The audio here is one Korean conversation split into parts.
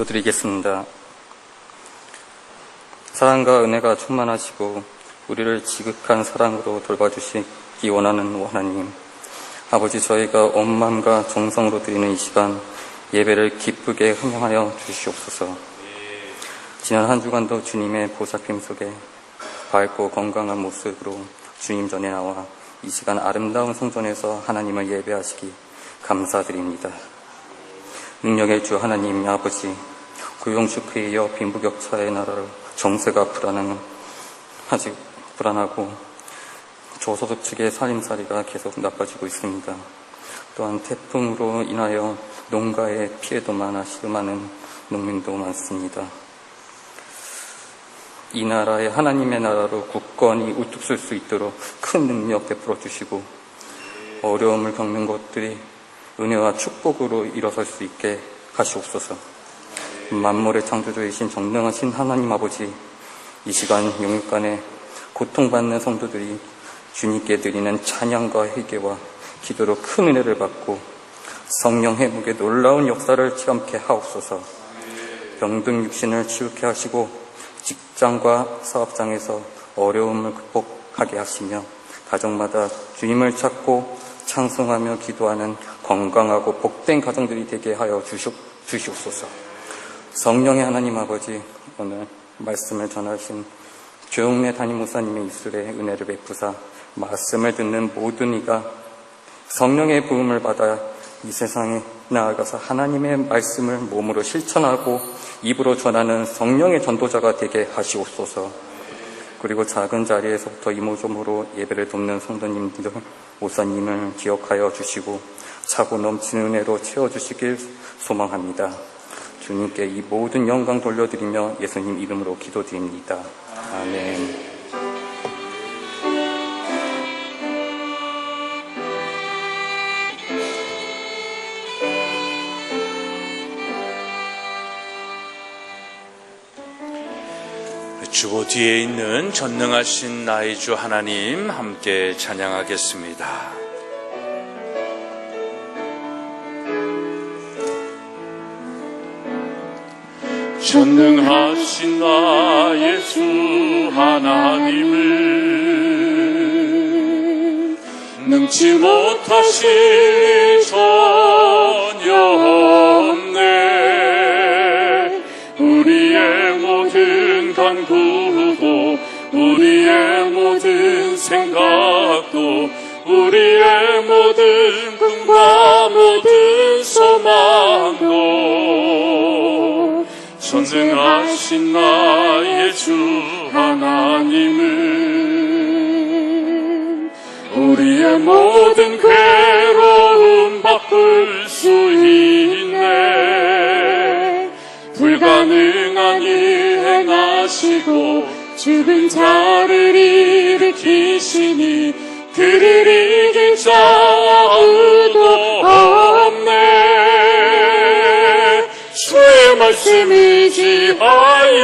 기도드리겠습니다. 사랑과 은혜가 충만하시고 우리를 지극한 사랑으로 돌봐주시기 원하는 하나님, 아버지, 저희가 온 마음과 정성으로 드리는 이 시간 예배를 기쁘게 흥행하여 주시옵소서. 지난 한 주간도 주님의 보살핌 속에 밝고 건강한 모습으로 주님 전에 나와 이 시간 아름다운 성전에서 하나님을 예배하시기 감사드립니다. 능력의 주 하나님 아버지, 고용축에 이어 빈부격차의 나라로 정세가 아직 불안하고 저소득 측의 살림살이가 계속 나빠지고 있습니다. 또한 태풍으로 인하여 농가의 피해도 많은 농민도 많습니다. 이 나라에 하나님의 나라로 굳건히 우뚝 설 수 있도록 큰 능력 베풀어 주시고, 어려움을 겪는 것들이 은혜와 축복으로 일어설 수 있게 하시옵소서. 만물의 창조주이신 전능하신 하나님 아버지, 이 시간 영육간에 고통받는 성도들이 주님께 드리는 찬양과 회개와 기도로 큰 은혜를 받고 성령 회복의 놀라운 역사를 체험케 하옵소서. 병든 육신을 치유케 하시고 직장과 사업장에서 어려움을 극복하게 하시며 가정마다 주님을 찾고 찬송하며 기도하는 건강하고 복된 가정들이 되게 하여 주시옵소서. 성령의 하나님 아버지, 오늘 말씀을 전하신 조용래 담임 목사님의 입술에 은혜를 베푸사 말씀을 듣는 모든 이가 성령의 부음을 받아 이 세상에 나아가서 하나님의 말씀을 몸으로 실천하고 입으로 전하는 성령의 전도자가 되게 하시옵소서. 그리고 작은 자리에서부터 이모저모로 예배를 돕는 성도님들, 목사님을 기억하여 주시고 차고 넘치는 은혜로 채워주시길 소망합니다. 주님께 이 모든 영광 돌려드리며 예수님 이름으로 기도드립니다. 아멘. 주보 뒤에 있는 전능하신 나의 주 하나님 함께 찬양하겠습니다. 전능하신 나의 주 하나님을 능치 못하실 일 전혀 없네. 우리의 모든 간구도 우리의 모든 생각도 우리의 모든 꿈과 모든 소망도 전능하신 나의 주 하나님은 우리의 모든 괴로움 바꿀 수 있네. 불가능한 일 행하시고 죽은 자를 일으키시니 그를 이길 자 아무도 없네. 주의 말씀 의지하여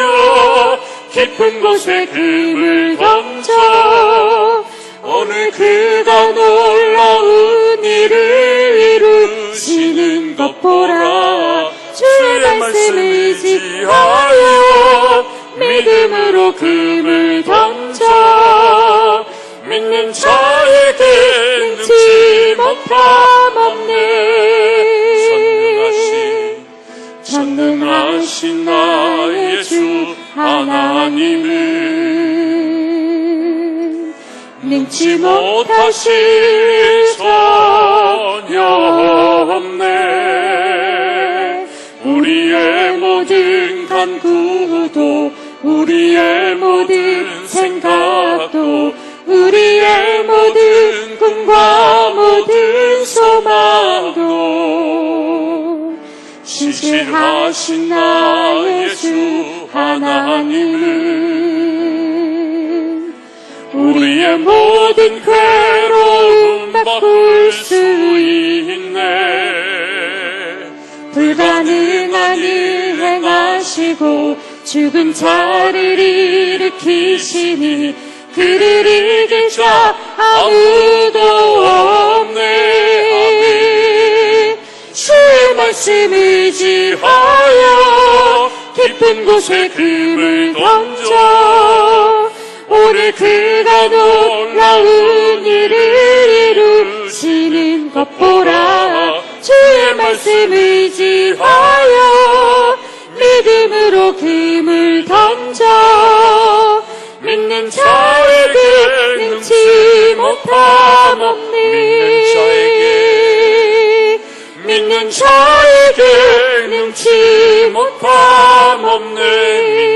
깊은 곳에 금을 던져 오늘 그가 놀라운 일을 이루시는 것 보라. 주의 말씀 의지하여 믿음으로 금을 던져 믿는 자에게 능치 못함 없네. 전능하신 나의 주 하나님은 능치 못하실 일 전혀 없네. 우리의 모든 간구도 우리의 모든 생각도 우리의 모든 꿈과 모든 소망도 신실하신 나의 주 하나님은 우리의 모든 괴로움 바꿀 수 있네. 불가능한 일 행하시고 죽은 자를 일으키시니 그를 이길 자 아무도 없네. 주의 말씀 의지하여 깊은 곳에 금을 던져 오늘 그가 놀라운 일을 이루시는 것 보라. 주의 말씀 의지하여 믿음으로 금을 던져 믿는 자에게 능치 못함 없네. 믿는 자에게 능치 못함 없네.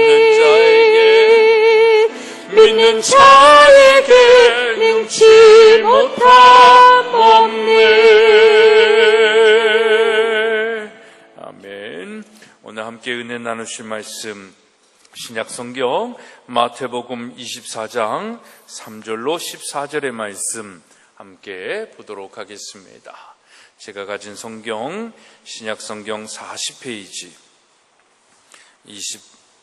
믿는 자에게 능치 못함 없네. 아멘. 오늘 함께 은혜 나누실 말씀 신약성경 마태복음 24장 3절로 14절의 말씀 함께 보도록 하겠습니다. 제가 가진 성경 신약성경 40페이지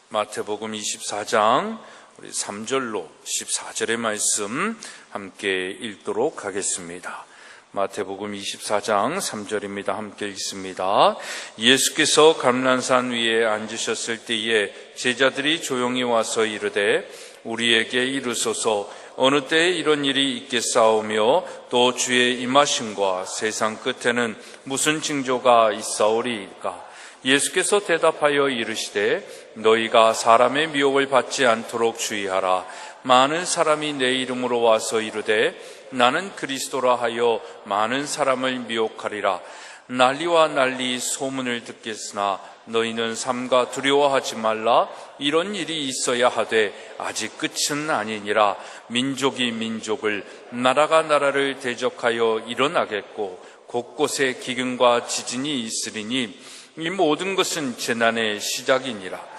마태복음 24장 우리 3절로 14절의 말씀 함께 읽도록 하겠습니다. 마태복음 24장 3절입니다. 함께 읽습니다. 예수께서 감난산 위에 앉으셨을 때에 제자들이 조용히 와서 이르되 우리에게 이르소서 어느 때에 이런 일이 있겠사오며 또 주의 임하심과 세상 끝에는 무슨 징조가 있사오리이까. 예수께서 대답하여 이르시되 너희가 사람의 미혹을 받지 않도록 주의하라. 많은 사람이 내 이름으로 와서 이르되 나는 그리스도라 하여 많은 사람을 미혹하리라. 난리와 난리 소문을 듣겠으나 너희는 삼가 두려워하지 말라. 이런 일이 있어야 하되 아직 끝은 아니니라. 민족이 민족을 나라가 나라를 대적하여 일어나겠고 곳곳에 기근과 지진이 있으리니 이 모든 것은 재난의 시작이니라.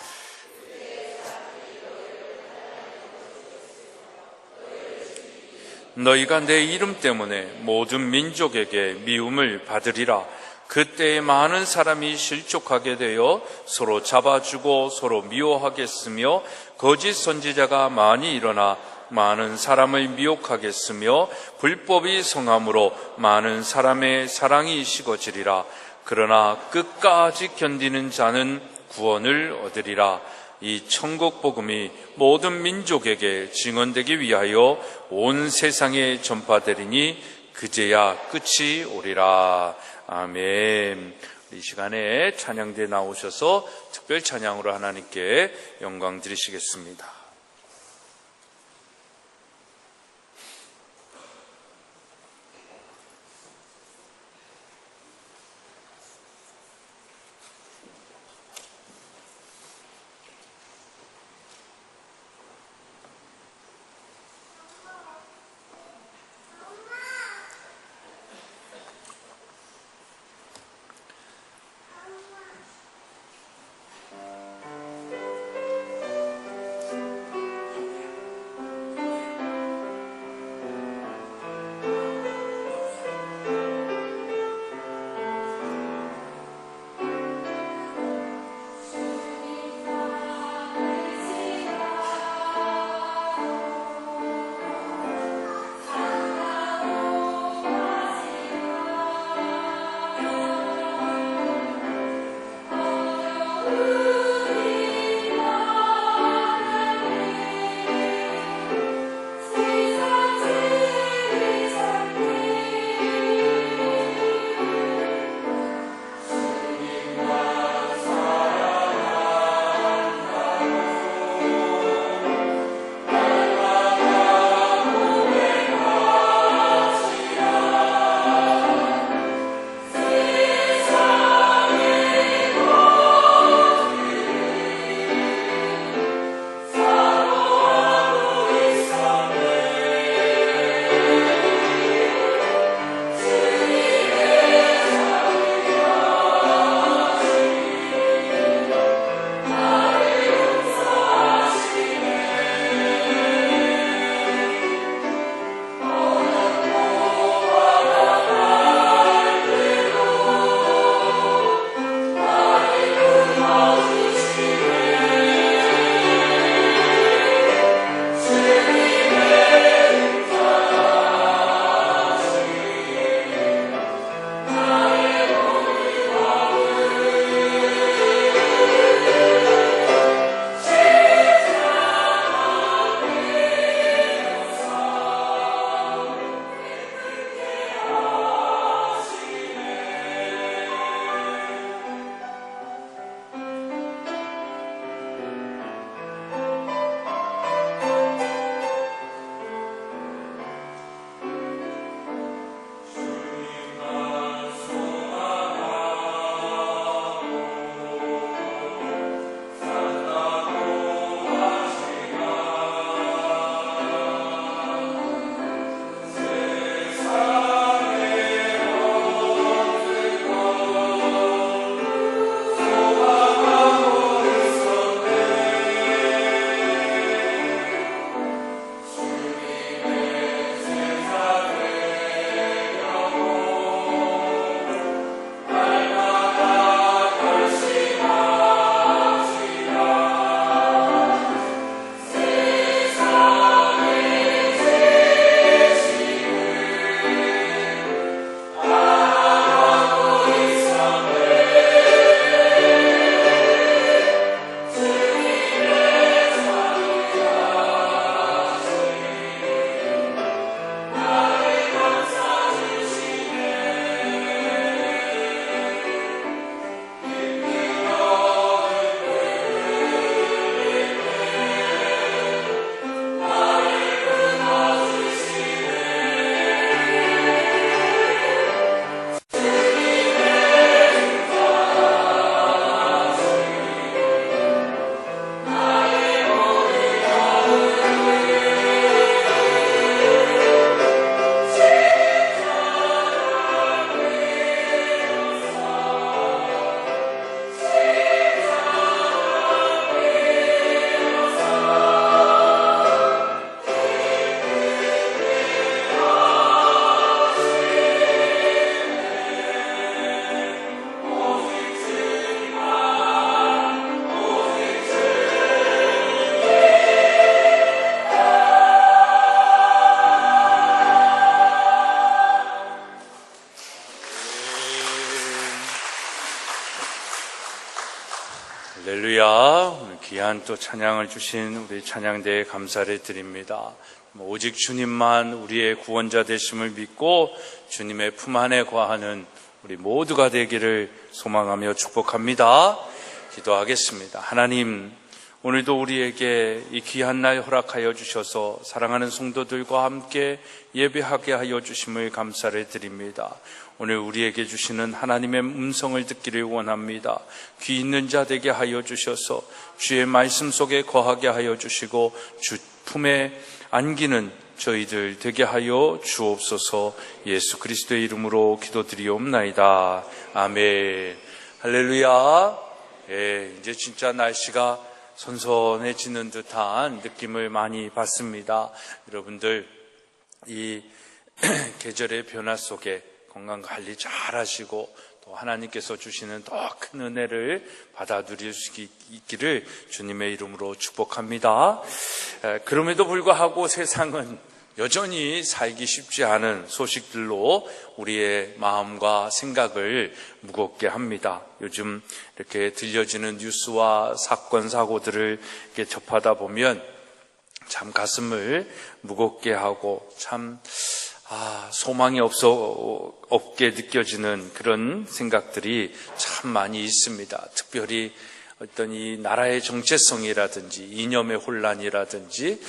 너희가 내 이름 때문에 모든 민족에게 미움을 받으리라. 그때에 많은 사람이 실족하게 되어 서로 잡아주고 서로 미워하겠으며 거짓 선지자가 많이 일어나 많은 사람을 미혹하겠으며 불법이 성함으로 많은 사람의 사랑이 식어지리라. 그러나 끝까지 견디는 자는 구원을 얻으리라. 이 천국 복음이 모든 민족에게 증언되기 위하여 온 세상에 전파되리니 그제야 끝이 오리라. 아멘. 이 시간에 찬양대 나오셔서 특별 찬양으로 하나님께 영광 드리시겠습니다. 할렐루야. 오늘 귀한 또 찬양을 주신 우리 찬양대에 감사를 드립니다. 오직 주님만 우리의 구원자 되심을 믿고 주님의 품 안에 거하는 우리 모두가 되기를 소망하며 축복합니다. 기도하겠습니다. 하나님, 오늘도 우리에게 이 귀한 날 허락하여 주셔서 사랑하는 성도들과 함께 예배하게 하여 주심을 감사를 드립니다. 오늘 우리에게 주시는 하나님의 음성을 듣기를 원합니다. 귀 있는 자 되게 하여 주셔서 주의 말씀 속에 거하게 하여 주시고 주 품에 안기는 저희들 되게 하여 주옵소서. 예수 그리스도의 이름으로 기도드리옵나이다. 아멘. 할렐루야. 이제 진짜 날씨가 선선해지는 듯한 느낌을 많이 받습니다. 여러분들 이 계절의 변화 속에 건강관리 잘 하시고 또 하나님께서 주시는 더 큰 은혜를 받아 누릴 수 있기를 주님의 이름으로 축복합니다. 그럼에도 불구하고 세상은 여전히 살기 쉽지 않은 소식들로 우리의 마음과 생각을 무겁게 합니다. 요즘 이렇게 들려지는 뉴스와 사건, 사고들을 이렇게 접하다 보면 참 가슴을 무겁게 하고 참 소망이 없게 느껴지는 그런 생각들이 참 많이 있습니다. 특별히 어떤 이 나라의 정체성이라든지 이념의 혼란이라든지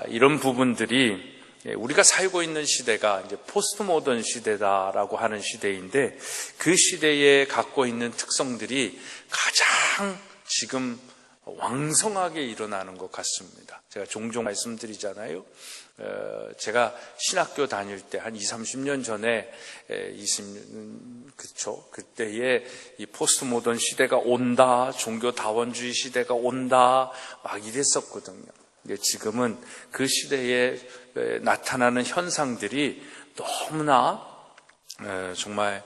이런 부분들이 우리가 살고 있는 시대가 이제 포스트 모던 시대다라고 하는 시대인데 그 시대에 갖고 있는 특성들이 가장 지금 왕성하게 일어나는 것 같습니다. 제가 종종 말씀드리잖아요. 제가 신학교 다닐 때 한 20, 30년 전에 그쵸. 그때에 이 포스트 모던 시대가 온다, 종교 다원주의 시대가 온다, 막 이랬었거든요. 근데 지금은 그 시대에 나타나는 현상들이 너무나 정말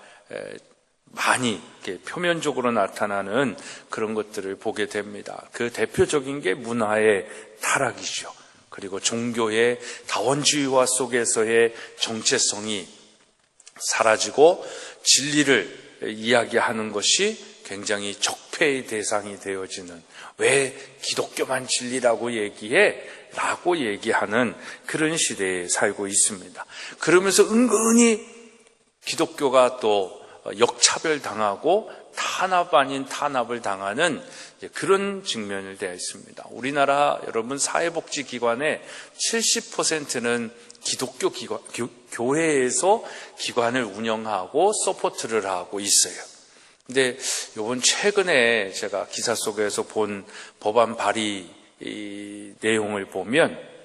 많이 이렇게 표면적으로 나타나는 그런 것들을 보게 됩니다. 그 대표적인 게 문화의 타락이죠. 그리고 종교의 다원주의화 속에서의 정체성이 사라지고 진리를 이야기하는 것이 굉장히 적폐의 대상이 되어지는, 왜 기독교만 진리라고 얘기해? 라고 얘기하는 그런 시대에 살고 있습니다. 그러면서 은근히 기독교가 또 역차별 당하고 탄압 아닌 탄압을 당하는 그런 측면을 대하 있습니다. 우리나라 여러분 사회복지기관의 70%는 기독교 교회에서 기관을 운영하고 서포트를 하고 있어요. 근데 요번 최근에 제가 기사 속에서 본 법안 발의 내용을 보면,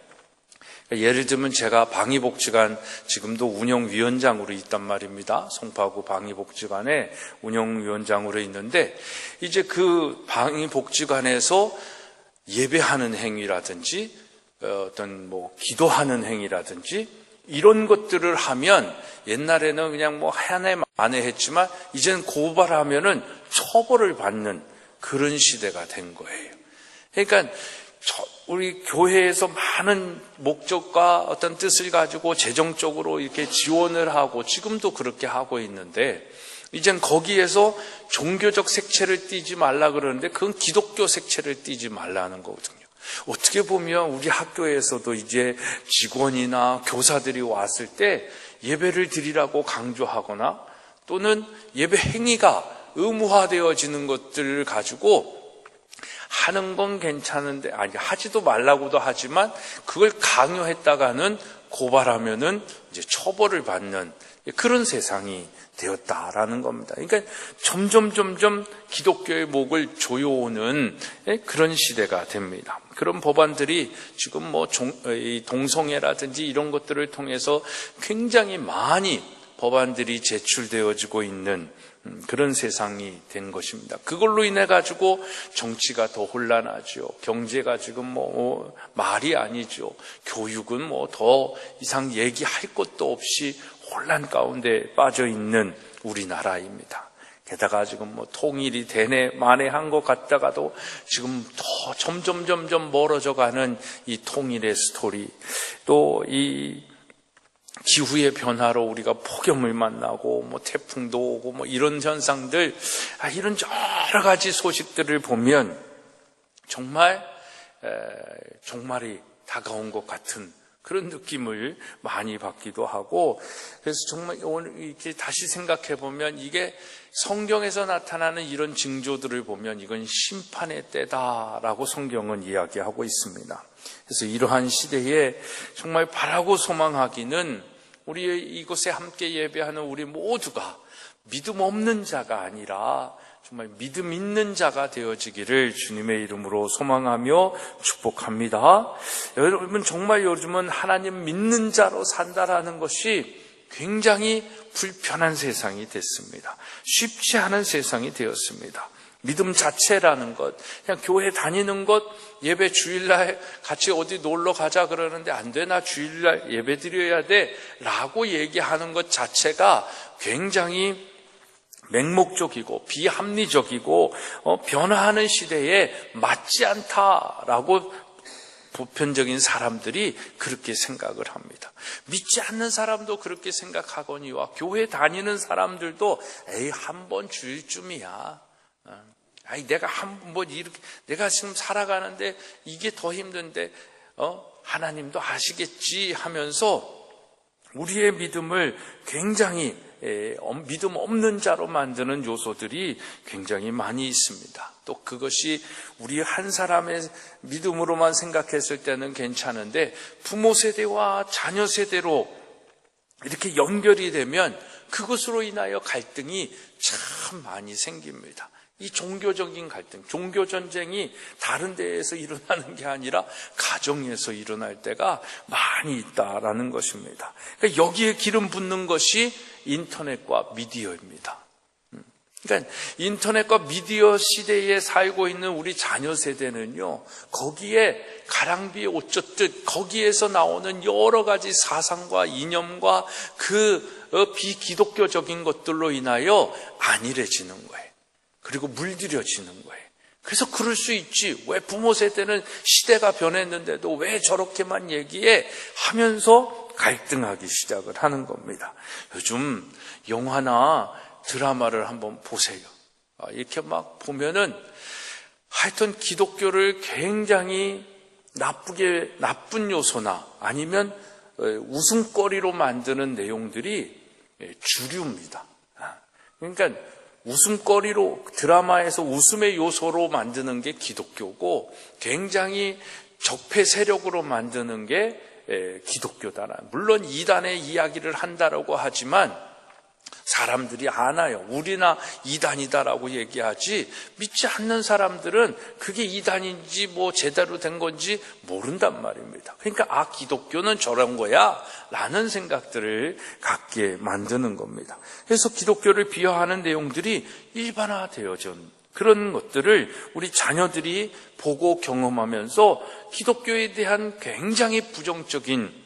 예를 들면 제가 방위복지관 지금도 운영위원장으로 있단 말입니다. 송파구 방위복지관에 운영위원장으로 있는데, 이제 그 방위복지관에서 예배하는 행위라든지 어떤 기도하는 행위라든지 이런 것들을 하면, 옛날에는 그냥 한 해 만에 했지만 이제는 고발하면은 처벌을 받는 그런 시대가 된 거예요. 그러니까 우리 교회에서 많은 목적과 어떤 뜻을 가지고 재정적으로 이렇게 지원을 하고 지금도 그렇게 하고 있는데, 이젠 거기에서 종교적 색채를 띠지 말라 그러는데 그건 기독교 색채를 띠지 말라는 거거든요. 어떻게 보면 우리 학교에서도 이제 직원이나 교사들이 왔을 때 예배를 드리라고 강조하거나 또는 예배 행위가 의무화되어지는 것들을 가지고 하는 건 괜찮은데, 하지도 말라고도 하지만 그걸 강요했다가는 고발하면은 이제 처벌을 받는 그런 세상이 되었다라는 겁니다. 그러니까 점점 기독교의 목을 조여오는 그런 시대가 됩니다. 그런 법안들이 지금 동성애라든지 이런 것들을 통해서 굉장히 많이 법안들이 제출되어지고 있는 그런 세상이 된 것입니다. 그걸로 인해 가지고 정치가 더 혼란하죠. 경제가 지금 말이 아니죠. 교육은 더 이상 얘기할 것도 없이 혼란 가운데 빠져 있는 우리나라입니다. 게다가 지금 통일이 되네 만에 한 것 같다가도 지금 더 점점 멀어져 가는 이 통일의 스토리, 또 이 기후의 변화로 우리가 폭염을 만나고 태풍도 오고 이런 현상들, 이런 여러 가지 소식들을 보면 정말 종말이 다가온 것 같은 그런 느낌을 많이 받기도 하고, 그래서 정말 오늘 이렇게 다시 생각해 보면 이게 성경에서 나타나는 이런 징조들을 보면 이건 심판의 때다라고 성경은 이야기하고 있습니다. 그래서 이러한 시대에 정말 바라고 소망하기는 우리 이곳에 함께 예배하는 우리 모두가 믿음 없는 자가 아니라 정말 믿음 있는 자가 되어지기를 주님의 이름으로 소망하며 축복합니다. 여러분, 정말 요즘은 하나님 믿는 자로 산다라는 것이 굉장히 불편한 세상이 됐습니다. 쉽지 않은 세상이 되었습니다. 믿음 자체라는 것, 그냥 교회 다니는 것, 예배 주일날 같이 어디 놀러 가자 그러는데 안 돼, 나 주일날 예배 드려야 돼 라고 얘기하는 것 자체가 굉장히 맹목적이고 비합리적이고 변화하는 시대에 맞지 않다라고 보편적인 사람들이 그렇게 생각을 합니다. 믿지 않는 사람도 그렇게 생각하거니와 교회 다니는 사람들도 에이, 한 번 주일쯤이야. 내가 이렇게 내가 지금 살아가는데 이게 더 힘든데 하나님도 아시겠지 하면서 우리의 믿음을 굉장히 믿음 없는 자로 만드는 요소들이 굉장히 많이 있습니다. 또 그것이 우리 한 사람의 믿음으로만 생각했을 때는 괜찮은데 부모 세대와 자녀 세대로 이렇게 연결이 되면 그것으로 인하여 갈등이 참 많이 생깁니다. 이 종교적인 갈등, 종교전쟁이 다른 데에서 일어나는 게 아니라 가정에서 일어날 때가 많이 있다라는 것입니다. 그러니까 여기에 기름 붓는 것이 인터넷과 미디어입니다. 그러니까 인터넷과 미디어 시대에 살고 있는 우리 자녀 세대는요, 거기에 가랑비에 옷 젖듯 거기에서 나오는 여러 가지 사상과 이념과 그 비기독교적인 것들로 인하여 안일해지는 거예요. 그리고 물들여지는 거예요. 그래서 그럴 수 있지. 왜 부모 세대는 시대가 변했는데도 왜 저렇게만 얘기해? 하면서 갈등하기 시작을 하는 겁니다. 요즘 영화나 드라마를 한번 보세요. 이렇게 막 보면은 하여튼 기독교를 굉장히 나쁜 요소나 아니면 웃음거리로 만드는 내용들이 주류입니다. 그러니까 웃음거리로, 드라마에서 웃음의 요소로 만드는 게 기독교고 굉장히 적폐 세력으로 만드는 게 기독교다. 물론 이단의 이야기를 한다라고 하지만 사람들이 아나요. 우리나 이단이다라고 얘기하지 믿지 않는 사람들은 그게 이단인지 제대로 된 건지 모른단 말입니다. 그러니까 기독교는 저런 거야 라는 생각들을 갖게 만드는 겁니다. 그래서 기독교를 비하하는 내용들이 일반화되어진 그런 것들을 우리 자녀들이 보고 경험하면서 기독교에 대한 굉장히 부정적인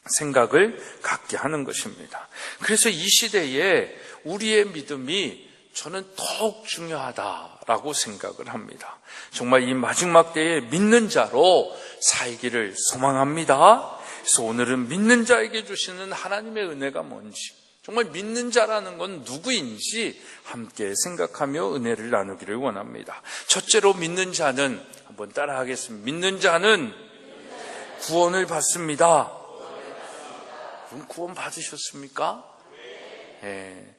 생각을 갖게 하는 것입니다. 그래서 이 시대에 우리의 믿음이 저는 더욱 중요하다라고 생각을 합니다. 정말 이 마지막 때에 믿는 자로 살기를 소망합니다. 그래서 오늘은 믿는 자에게 주시는 하나님의 은혜가 뭔지, 정말 믿는 자라는 건 누구인지 함께 생각하며 은혜를 나누기를 원합니다. 첫째로 믿는 자는, 한번 따라하겠습니다. 믿는 자는 구원을 받습니다. 그럼 구원 받으셨습니까? 네.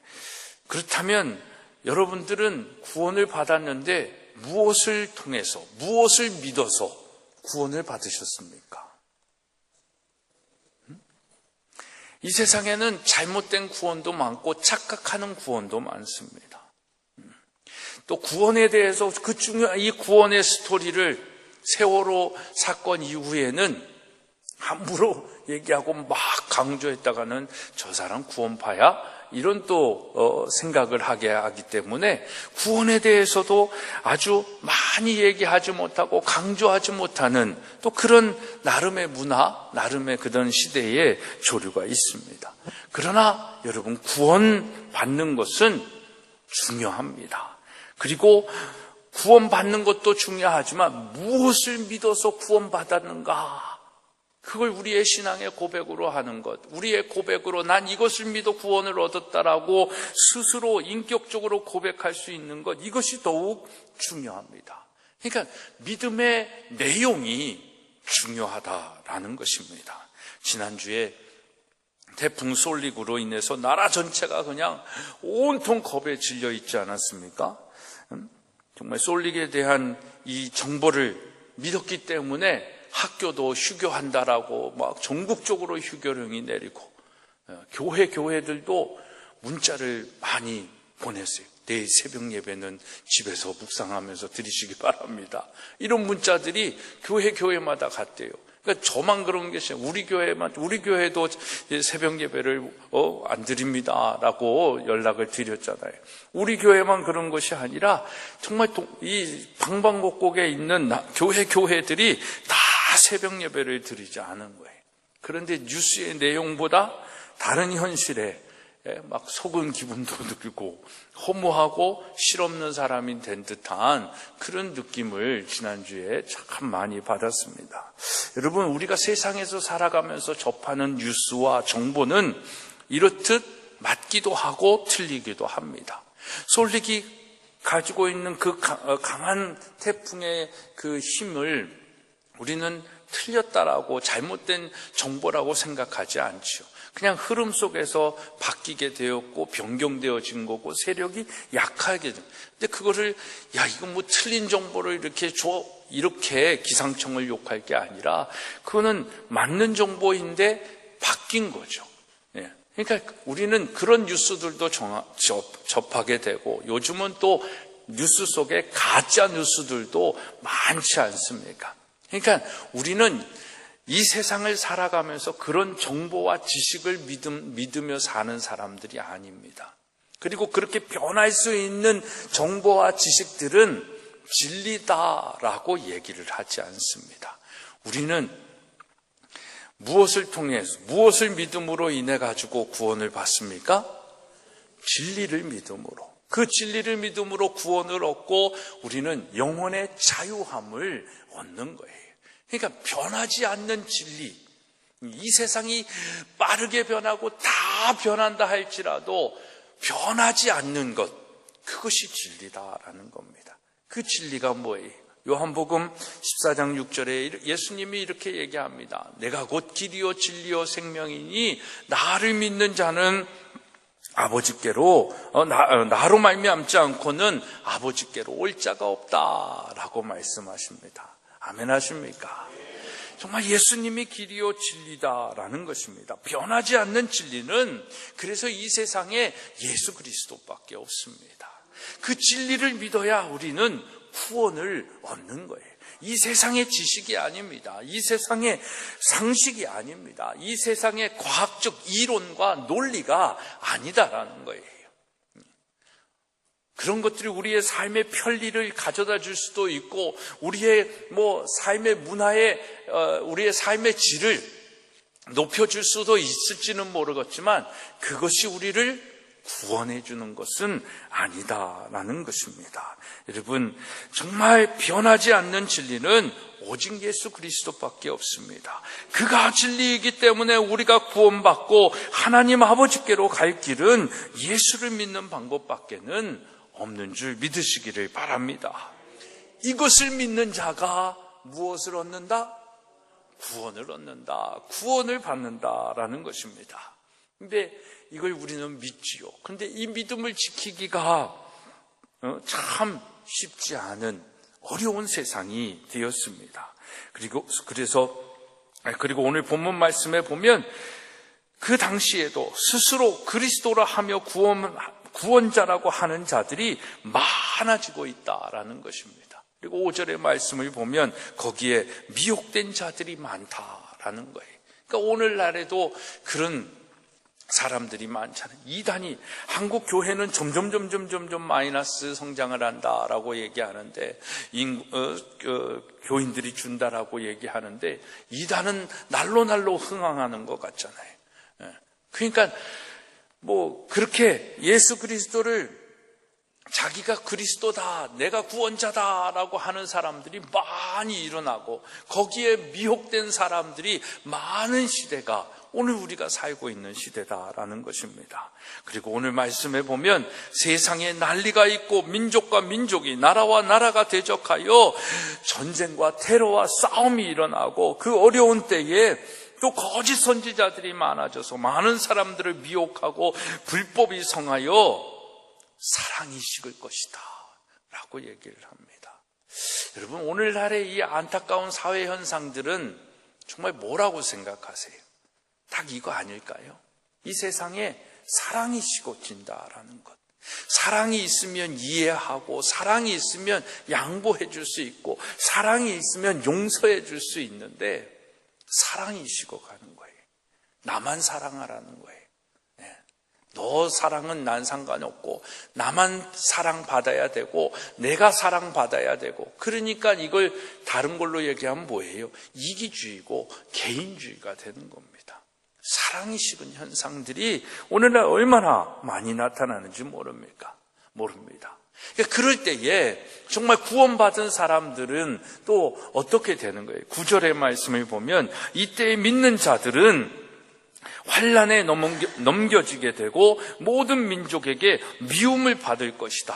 그렇다면 여러분들은 구원을 받았는데 무엇을 통해서, 무엇을 믿어서 구원을 받으셨습니까? 이 세상에는 잘못된 구원도 많고 착각하는 구원도 많습니다. 또 구원에 대해서 그 중요한 이 구원의 스토리를 세월호 사건 이후에는 함부로 얘기하고 막 강조했다가는 저 사람 구원파야? 이런 또 생각을 하게 하기 때문에 구원에 대해서도 아주 많이 얘기하지 못하고 강조하지 못하는 또 그런 나름의 문화, 나름의 그런 시대의 조류가 있습니다. 그러나 여러분, 구원 받는 것은 중요합니다. 그리고 구원 받는 것도 중요하지만 무엇을 믿어서 구원 받았는가? 그걸 우리의 신앙의 고백으로 하는 것, 우리의 고백으로 난 이것을 믿어 구원을 얻었다라고 스스로 인격적으로 고백할 수 있는 것, 이것이 더욱 중요합니다. 그러니까 믿음의 내용이 중요하다라는 것입니다. 지난주에 태풍 솔릭으로 인해서 나라 전체가 그냥 온통 겁에 질려 있지 않았습니까? 정말 솔릭에 대한 이 정보를 믿었기 때문에 학교도 휴교한다라고 막 전국적으로 휴교령이 내리고, 교회들도 문자를 많이 보냈어요. 내일 새벽 예배는 집에서 묵상하면서 드리시기 바랍니다. 이런 문자들이 교회마다 갔대요. 그러니까 저만 그런 것이 아니라 우리 교회도 새벽 예배를 안 드립니다라고 연락을 드렸잖아요. 우리 교회만 그런 것이 아니라 정말 이 방방곡곡에 있는 교회들이 다 새벽 예배를 드리지 않은 거예요. 그런데 뉴스의 내용보다 다른 현실에 막 속은 기분도 들고 허무하고 실없는 사람이 된 듯한 그런 느낌을 지난주에 참 많이 받았습니다. 여러분, 우리가 세상에서 살아가면서 접하는 뉴스와 정보는 이렇듯 맞기도 하고 틀리기도 합니다. 솔릭이 가지고 있는 그 강한 태풍의 그 힘을 우리는 틀렸다라고 잘못된 정보라고 생각하지 않죠. 그냥 흐름 속에서 바뀌게 되었고 변경되어진 거고 세력이 약하게 된. 근데 그거를 이건 뭐 틀린 정보를 이렇게 기상청을 욕할 게 아니라 그거는 맞는 정보인데 바뀐 거죠. 그러니까 우리는 그런 뉴스들도 접하게 되고, 요즘은 또 뉴스 속에 가짜 뉴스들도 많지 않습니까? 그러니까 우리는 이 세상을 살아가면서 그런 정보와 지식을 믿으며 사는 사람들이 아닙니다. 그리고 그렇게 변할 수 있는 정보와 지식들은 진리다라고 얘기를 하지 않습니다. 우리는 무엇을 통해서, 무엇을 믿음으로 인해 가지고 구원을 받습니까? 진리를 믿음으로. 그 진리를 믿음으로 구원을 얻고 우리는 영혼의 자유함을 얻는 거예요. 그러니까 변하지 않는 진리, 이 세상이 빠르게 변하고 다 변한다 할지라도 변하지 않는 것, 그것이 진리다라는 겁니다. 그 진리가 뭐예요? 요한복음 14장 6절에 예수님이 이렇게 얘기합니다. 내가 곧 길이요 진리요 생명이니 나를 믿는 자는 아버지께로 나로 말미암지 않고는 아버지께로 올 자가 없다라고 말씀하십니다. 아멘 하십니까? 정말 예수님이 길이요 진리다라는 것입니다. 변하지 않는 진리는 그래서 이 세상에 예수 그리스도밖에 없습니다. 그 진리를 믿어야 우리는 구원을 얻는 거예요. 이 세상의 지식이 아닙니다. 이 세상의 상식이 아닙니다. 이 세상의 과학적 이론과 논리가 아니다라는 거예요. 그런 것들이 우리의 삶의 편리를 가져다 줄 수도 있고, 우리의 삶의 문화에 우리의 삶의 질을 높여줄 수도 있을지는 모르겠지만 그것이 우리를 구원해 주는 것은 아니다라는 것입니다. 여러분, 정말 변하지 않는 진리는 오직 예수 그리스도밖에 없습니다. 그가 진리이기 때문에 우리가 구원받고 하나님 아버지께로 갈 길은 예수를 믿는 방법밖에는 없는 줄 믿으시기를 바랍니다. 이것을 믿는 자가 무엇을 얻는다? 구원을 얻는다. 구원을 받는다라는 것입니다. 근데 이걸 우리는 믿지요. 그런데 이 믿음을 지키기가 참 쉽지 않은 어려운 세상이 되었습니다. 그리고 오늘 본문 말씀에 보면 그 당시에도 스스로 그리스도라 하며 구원자라고 하는 자들이 많아지고 있다라는 것입니다. 그리고 5절의 말씀을 보면 거기에 미혹된 자들이 많다라는 거예요. 그러니까 오늘날에도 그런 사람들이 많잖아요. 이단이, 한국 교회는 점점 마이너스 성장을 한다라고 얘기하는데, 교인들이 준다라고 얘기하는데, 이단은 날로 흥황하는 것 같잖아요. 그러니까 그렇게 예수 그리스도를 자기가 그리스도다, 내가 구원자다라고 하는 사람들이 많이 일어나고 거기에 미혹된 사람들이 많은 시대가 오늘 우리가 살고 있는 시대다라는 것입니다. 그리고 오늘 말씀에 보면 세상에 난리가 있고 민족과 민족이, 나라와 나라가 대적하여 전쟁과 테러와 싸움이 일어나고 그 어려운 때에 또 거짓 선지자들이 많아져서 많은 사람들을 미혹하고 불법이 성하여 사랑이 식을 것이다 라고 얘기를 합니다. 여러분, 오늘날의 이 안타까운 사회 현상들은 정말 뭐라고 생각하세요? 딱 이거 아닐까요? 이 세상에 사랑이 식어진다라는 것. 사랑이 있으면 이해하고, 사랑이 있으면 양보해 줄 수 있고, 사랑이 있으면 용서해 줄 수 있는데 사랑이 식어가는 거예요. 나만 사랑하라는 거예요. 너 사랑은 난 상관없고, 나만 사랑받아야 되고, 내가 사랑받아야 되고, 그러니까 이걸 다른 걸로 얘기하면 뭐예요? 이기주의고 개인주의가 되는 겁니다. 사랑이 식은 현상들이 오늘날 얼마나 많이 나타나는지 모릅니까? 모릅니다. 그러니까 그럴 때에 정말 구원받은 사람들은 또 어떻게 되는 거예요? 9절의 말씀을 보면 이때에 믿는 자들은 환난에 넘겨지게 되고 모든 민족에게 미움을 받을 것이다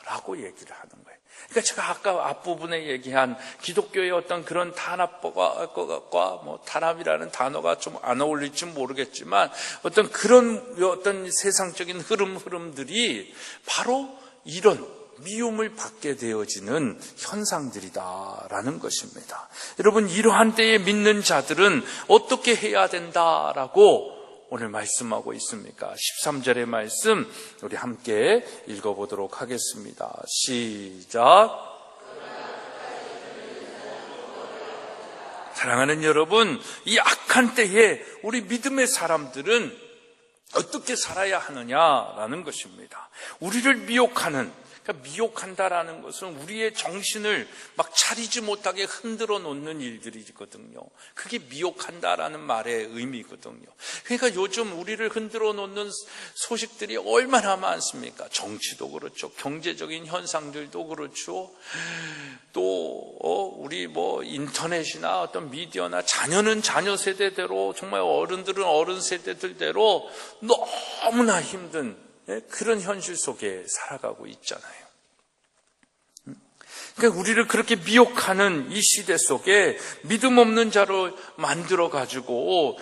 라고 얘기를 하는 거예요. 그러니까 제가 아까 앞부분에 얘기한 기독교의 어떤 그런 탄압과 뭐 탄압이라는 단어가 좀 안 어울릴지 모르겠지만 어떤 그런 어떤 세상적인 흐름들이 바로 이런 미움을 받게 되어지는 현상들이다라는 것입니다. 여러분, 이러한 때에 믿는 자들은 어떻게 해야 된다라고 오늘 말씀하고 있습니까? 13절의 말씀 우리 함께 읽어보도록 하겠습니다. 시작. 사랑하는 여러분, 이 악한 때에 우리 믿음의 사람들은 어떻게 살아야 하느냐라는 것입니다. 우리를 미혹하는, 그러니까 미혹한다라는 것은 우리의 정신을 막 차리지 못하게 흔들어 놓는 일들이거든요. 그게 미혹한다라는 말의 의미거든요. 그러니까 요즘 우리를 흔들어 놓는 소식들이 얼마나 많습니까? 정치도 그렇죠. 경제적인 현상들도 그렇죠. 또 우리 뭐 인터넷이나 어떤 미디어나 자녀는 자녀 세대대로, 정말 어른들은 어른 세대들대로 너무나 힘든 그런 현실 속에 살아가고 있잖아요. 그러니까 우리를 그렇게 미혹하는 이 시대 속에 믿음 없는 자로 만들어가지고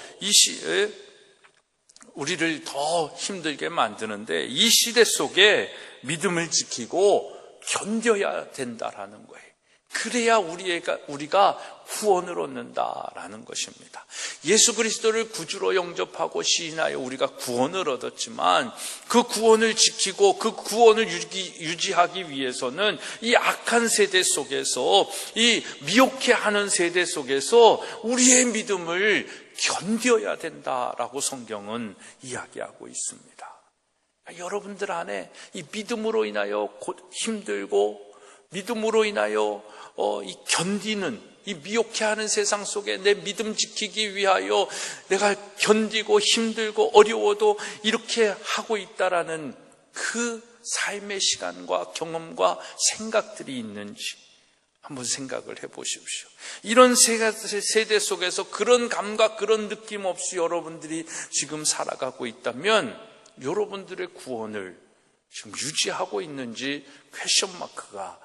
우리를 더 힘들게 만드는데, 이 시대 속에 믿음을 지키고 견뎌야 된다라는 거예요. 그래야 우리가 구원을 얻는다라는 것입니다. 예수 그리스도를 구주로 영접하고 시인하여 우리가 구원을 얻었지만 그 구원을 지키고 그 구원을 유지하기 위해서는 이 악한 세대 속에서, 이 미혹해하는 세대 속에서 우리의 믿음을 견뎌야 된다라고 성경은 이야기하고 있습니다. 여러분들 안에 이 믿음으로 인하여 힘들고, 믿음으로 인하여 이 견디는, 이 미혹해하는 세상 속에 내 믿음 지키기 위하여 내가 견디고 힘들고 어려워도 이렇게 하고 있다라는 그 삶의 시간과 경험과 생각들이 있는지 한번 생각을 해보십시오. 이런 세대 속에서 그런 감각, 그런 느낌 없이 여러분들이 지금 살아가고 있다면 여러분들의 구원을 지금 유지하고 있는지 퀘션 마크가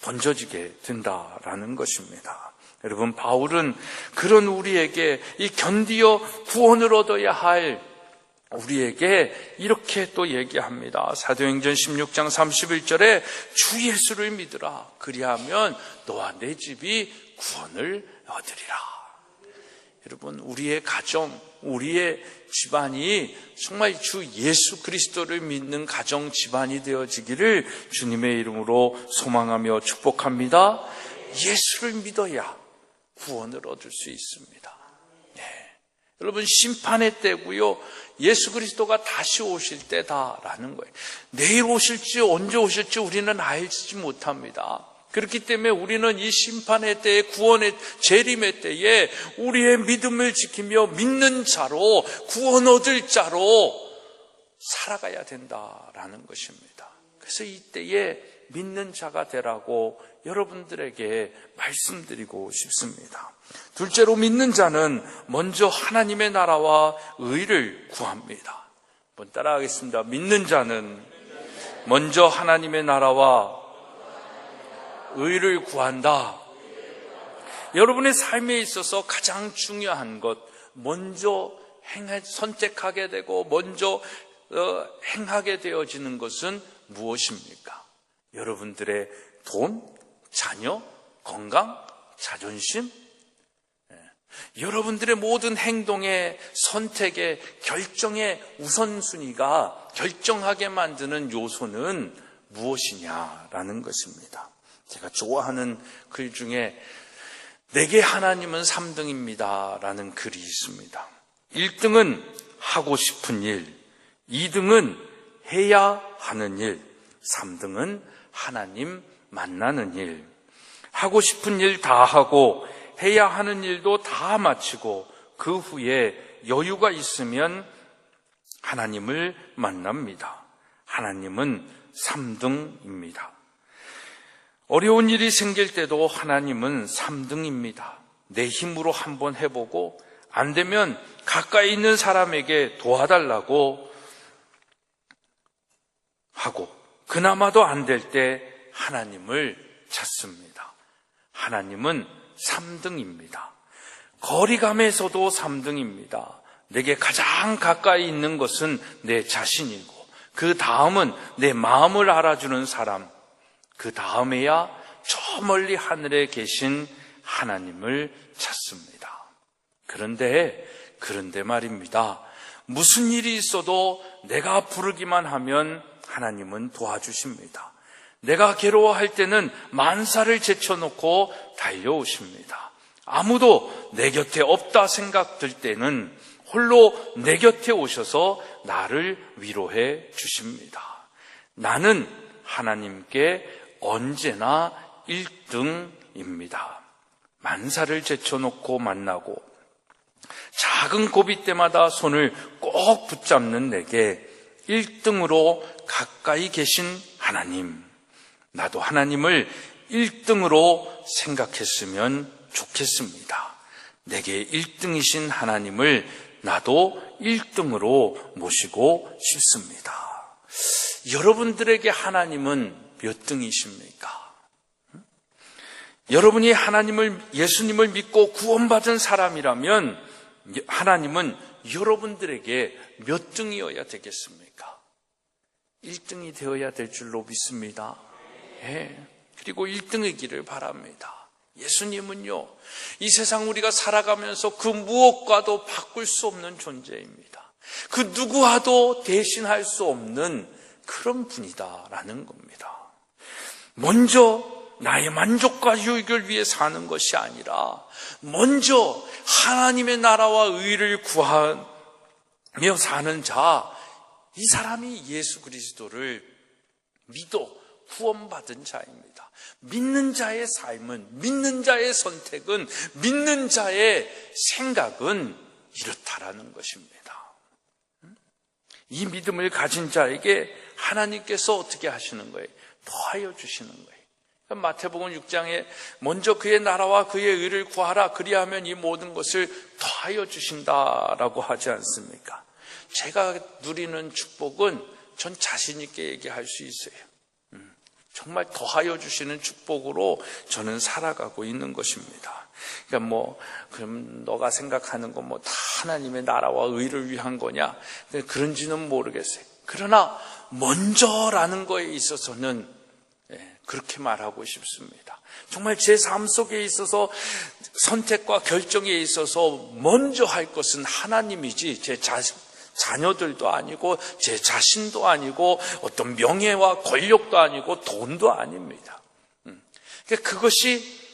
던져지게 된다라는 것입니다. 여러분, 바울은 그런 우리에게 이 견디어 구원을 얻어야 할 우리에게 이렇게 또 얘기합니다. 사도행전 16장 31절에 주 예수를 믿으라. 그리하면 너와 내 집이 구원을 얻으리라. 여러분, 우리의 가정, 우리의 집안이 정말 주 예수 그리스도를 믿는 가정 집안이 되어지기를 주님의 이름으로 소망하며 축복합니다. 예수를 믿어야 구원을 얻을 수 있습니다. 네. 여러분, 심판의 때고요, 예수 그리스도가 다시 오실 때다라는 거예요. 내일 오실지 언제 오실지 우리는 알지 못합니다. 그렇기 때문에 우리는 이 심판의 때에, 구원의 재림의 때에 우리의 믿음을 지키며 믿는 자로, 구원 얻을 자로 살아가야 된다라는 것입니다. 그래서 이때에 믿는 자가 되라고 여러분들에게 말씀드리고 싶습니다. 둘째로 믿는 자는 먼저 하나님의 나라와 의를 구합니다. 한번 따라하겠습니다. 믿는 자는 먼저 하나님의 나라와 의를 구한다. 여러분의 삶에 있어서 가장 중요한 것, 먼저 선택하게 되고 먼저 행하게 되어지는 것은 무엇입니까? 여러분들의 돈, 자녀, 건강, 자존심? 여러분들의 모든 행동의 선택의 결정의 우선순위가 결정하게 만드는 요소는 무엇이냐라는 것입니다. 제가 좋아하는 글 중에 내게 하나님은 3등입니다 라는 글이 있습니다. 1등은 하고 싶은 일, 2등은 해야 하는 일, 3등은 하나님 만나는 일. 하고 싶은 일 다 하고 해야 하는 일도 다 마치고 그 후에 여유가 있으면 하나님을 만납니다. 하나님은 3등입니다. 어려운 일이 생길 때도 하나님은 3등입니다. 내 힘으로 한번 해보고 안 되면 가까이 있는 사람에게 도와달라고 하고 그나마도 안 될 때 하나님을 찾습니다. 하나님은 3등입니다. 거리감에서도 3등입니다. 내게 가장 가까이 있는 것은 내 자신이고 그 다음은 내 마음을 알아주는 사람, 그 다음에야 저 멀리 하늘에 계신 하나님을 찾습니다. 그런데 말입니다. 무슨 일이 있어도 내가 부르기만 하면 하나님은 도와주십니다. 내가 괴로워할 때는 만사를 제쳐놓고 달려오십니다. 아무도 내 곁에 없다 생각될 때는 홀로 내 곁에 오셔서 나를 위로해 주십니다. 나는 하나님께 언제나 1등입니다. 만사를 제쳐놓고 만나고 작은 고비 때마다 손을 꼭 붙잡는 내게 1등으로 가까이 계신 하나님, 나도 하나님을 1등으로 생각했으면 좋겠습니다. 내게 1등이신 하나님을 나도 1등으로 모시고 싶습니다. 여러분들에게 하나님은 몇 등이십니까? 여러분이 예수님을 믿고 구원받은 사람이라면 하나님은 여러분들에게 몇 등이어야 되겠습니까? 1등이 되어야 될 줄로 믿습니다. 그리고 1등이기를 바랍니다. 예수님은요, 이 세상 우리가 살아가면서 그 무엇과도 바꿀 수 없는 존재입니다. 그 누구와도 대신할 수 없는 그런 분이다라는 겁니다. 먼저 나의 만족과 유익을 위해 사는 것이 아니라 먼저 하나님의 나라와 의를 구하며 사는 자, 이 사람이 예수 그리스도를 믿어 구원받은 자입니다. 믿는 자의 삶은, 믿는 자의 선택은, 믿는 자의 생각은 이렇다라는 것입니다. 이 믿음을 가진 자에게 하나님께서 어떻게 하시는 거예요? 더하여 주시는 거예요. 마태복음 6장에 먼저 그의 나라와 그의 의를 구하라, 그리하면 이 모든 것을 더하여 주신다라고 하지 않습니까? 제가 누리는 축복은 전 자신 있게 얘기할 수 있어요. 정말 더하여 주시는 축복으로 저는 살아가고 있는 것입니다. 그러니까 그럼 너가 생각하는 건 다 하나님의 나라와 의를 위한 거냐? 그런지는 모르겠어요. 그러나 먼저라는 거에 있어서는 그렇게 말하고 싶습니다. 정말 제 삶 속에 있어서 선택과 결정에 있어서 먼저 할 것은 하나님이지 제 자녀들도 아니고 제 자신도 아니고 어떤 명예와 권력도 아니고 돈도 아닙니다. 그것이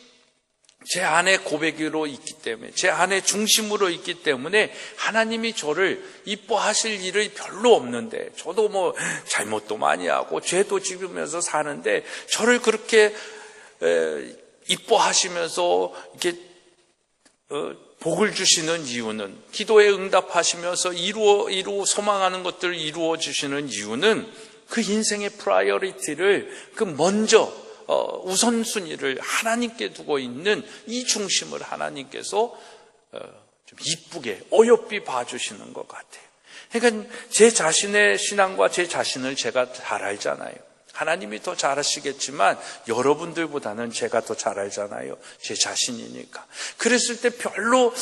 제 안에 고백으로 있기 때문에, 제 안에 중심으로 있기 때문에 하나님이 저를 이뻐하실 일이 별로 없는데, 저도 잘못도 많이 하고 죄도 지으면서 사는데 저를 그렇게 이뻐하시면서 이렇게 복을 주시는 이유는, 기도에 응답하시면서 소망하는 것들을 이루어 주시는 이유는 그 인생의 프라이어리티를, 그 먼저 우선순위를 하나님께 두고 있는 이 중심을 하나님께서 좀 이쁘게 어여삐 봐주시는 것 같아요. 그러니까 제 자신의 신앙과 제 자신을 제가 잘 알잖아요. 하나님이 더 잘 아시겠지만 여러분들보다는 제가 더 잘 알잖아요. 제 자신이니까. 그랬을 때 별로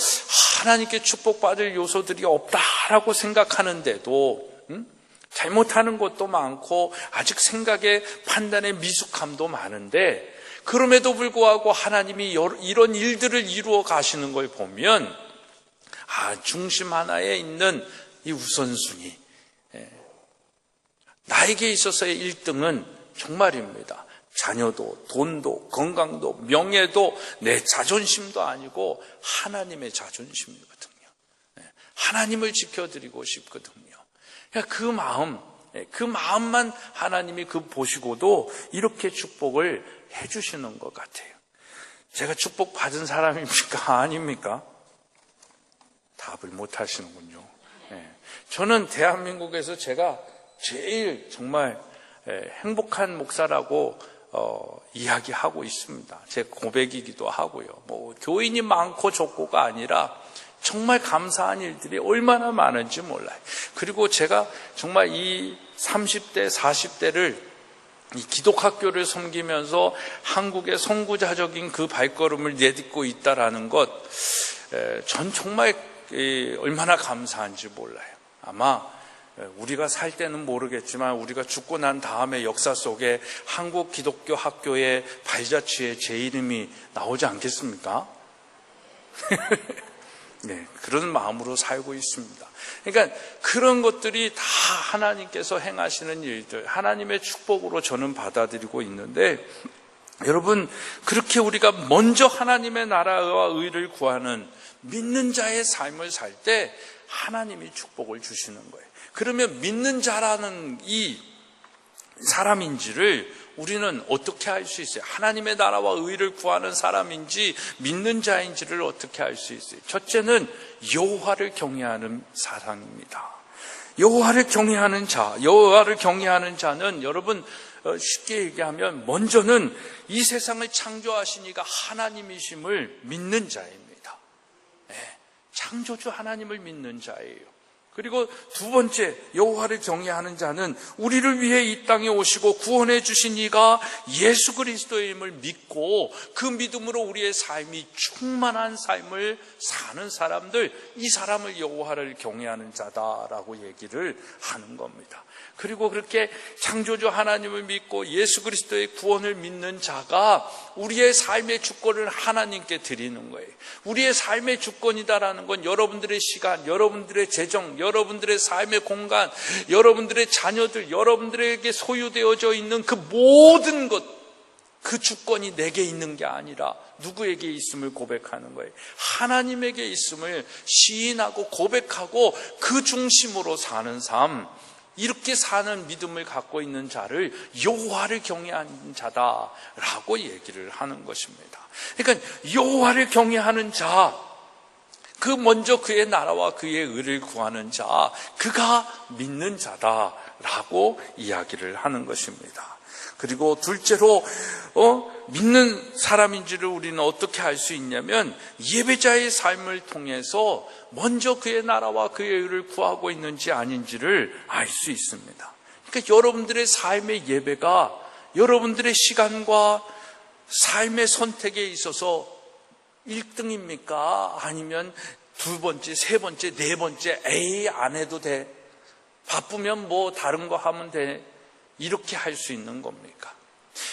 하나님께 축복받을 요소들이 없다라고 생각하는데도 잘못하는 것도 많고 아직 생각에 판단에 미숙함도 많은데, 그럼에도 불구하고 하나님이 이런 일들을 이루어 가시는 걸 보면 중심 하나에 있는 이 우선순위, 나에게 있어서의 1등은 정말입니다. 자녀도, 돈도, 건강도, 명예도, 내 자존심도 아니고 하나님의 자존심이거든요. 하나님을 지켜드리고 싶거든요. 그러니까 그 마음만 하나님이 보시고도 이렇게 축복을 해주시는 것 같아요. 제가 축복 받은 사람입니까? 아닙니까? 답을 못 하시는군요. 저는 대한민국에서 제가 제일 정말 행복한 목사라고 이야기하고 있습니다. 제 고백이기도 하고요. 교인이 많고 적고가 아니라 정말 감사한 일들이 얼마나 많은지 몰라요. 그리고 제가 정말 이 30대, 40대를 이 기독학교를 섬기면서 한국의 선구자적인 그 발걸음을 내딛고 있다라는 것, 전 정말 얼마나 감사한지 몰라요. 아마 우리가 살 때는 모르겠지만 우리가 죽고 난 다음에 역사 속에 한국 기독교 학교의 발자취에 제 이름이 나오지 않겠습니까? 네, 그런 마음으로 살고 있습니다. 그러니까 그런 것들이 다 하나님께서 행하시는 일들, 하나님의 축복으로 저는 받아들이고 있는데, 여러분, 그렇게 우리가 먼저 하나님의 나라와 의를 구하는 믿는 자의 삶을 살 때 하나님이 축복을 주시는 거예요. 그러면 믿는 자라는 이 사람인지를 우리는 어떻게 알 수 있어요? 하나님의 나라와 의를 구하는 사람인지 믿는 자인지를 어떻게 알 수 있어요? 첫째는 여호와를 경외하는 사람입니다. 여호와를 경외하는 자는 여러분 쉽게 얘기하면 먼저는 이 세상을 창조하신 이가 하나님이심을 믿는 자입니다. 창조주 하나님을 믿는 자예요. 그리고 두 번째, 여호와를 경외하는 자는 우리를 위해 이 땅에 오시고 구원해 주신 이가 예수 그리스도임을 믿고 그 믿음으로 우리의 삶이 충만한 삶을 사는 사람들, 이 사람을 여호와를 경외하는 자다라고 얘기를 하는 겁니다. 그리고 그렇게 창조주 하나님을 믿고 예수 그리스도의 구원을 믿는 자가 우리의 삶의 주권을 하나님께 드리는 거예요. 우리의 삶의 주권이다라는 건 여러분들의 시간, 여러분들의 재정, 여러분들의 삶의 공간, 여러분들의 자녀들, 여러분들에게 소유되어져 있는 그 모든 것, 그 주권이 내게 있는 게 아니라 누구에게 있음을 고백하는 거예요. 하나님에게 있음을 시인하고 고백하고 그 중심으로 사는 삶, 이렇게 사는 믿음을 갖고 있는 자를 여호와를 경외하는 자다라고 얘기를 하는 것입니다. 그러니까 여호와를 경외하는 자, 그 먼저 그의 나라와 그의 의를 구하는 자, 그가 믿는 자다라고 이야기를 하는 것입니다. 그리고 둘째로 믿는 사람인지를 우리는 어떻게 알 수 있냐면 예배자의 삶을 통해서 먼저 그의 나라와 그의 의를 구하고 있는지 아닌지를 알 수 있습니다. 그러니까 여러분들의 삶의 예배가 여러분들의 시간과 삶의 선택에 있어서 1등입니까? 아니면 두 번째, 세 번째, 네 번째, 에이 안 해도 돼, 바쁘면 뭐 다른 거 하면 돼, 이렇게 할 수 있는 겁니까?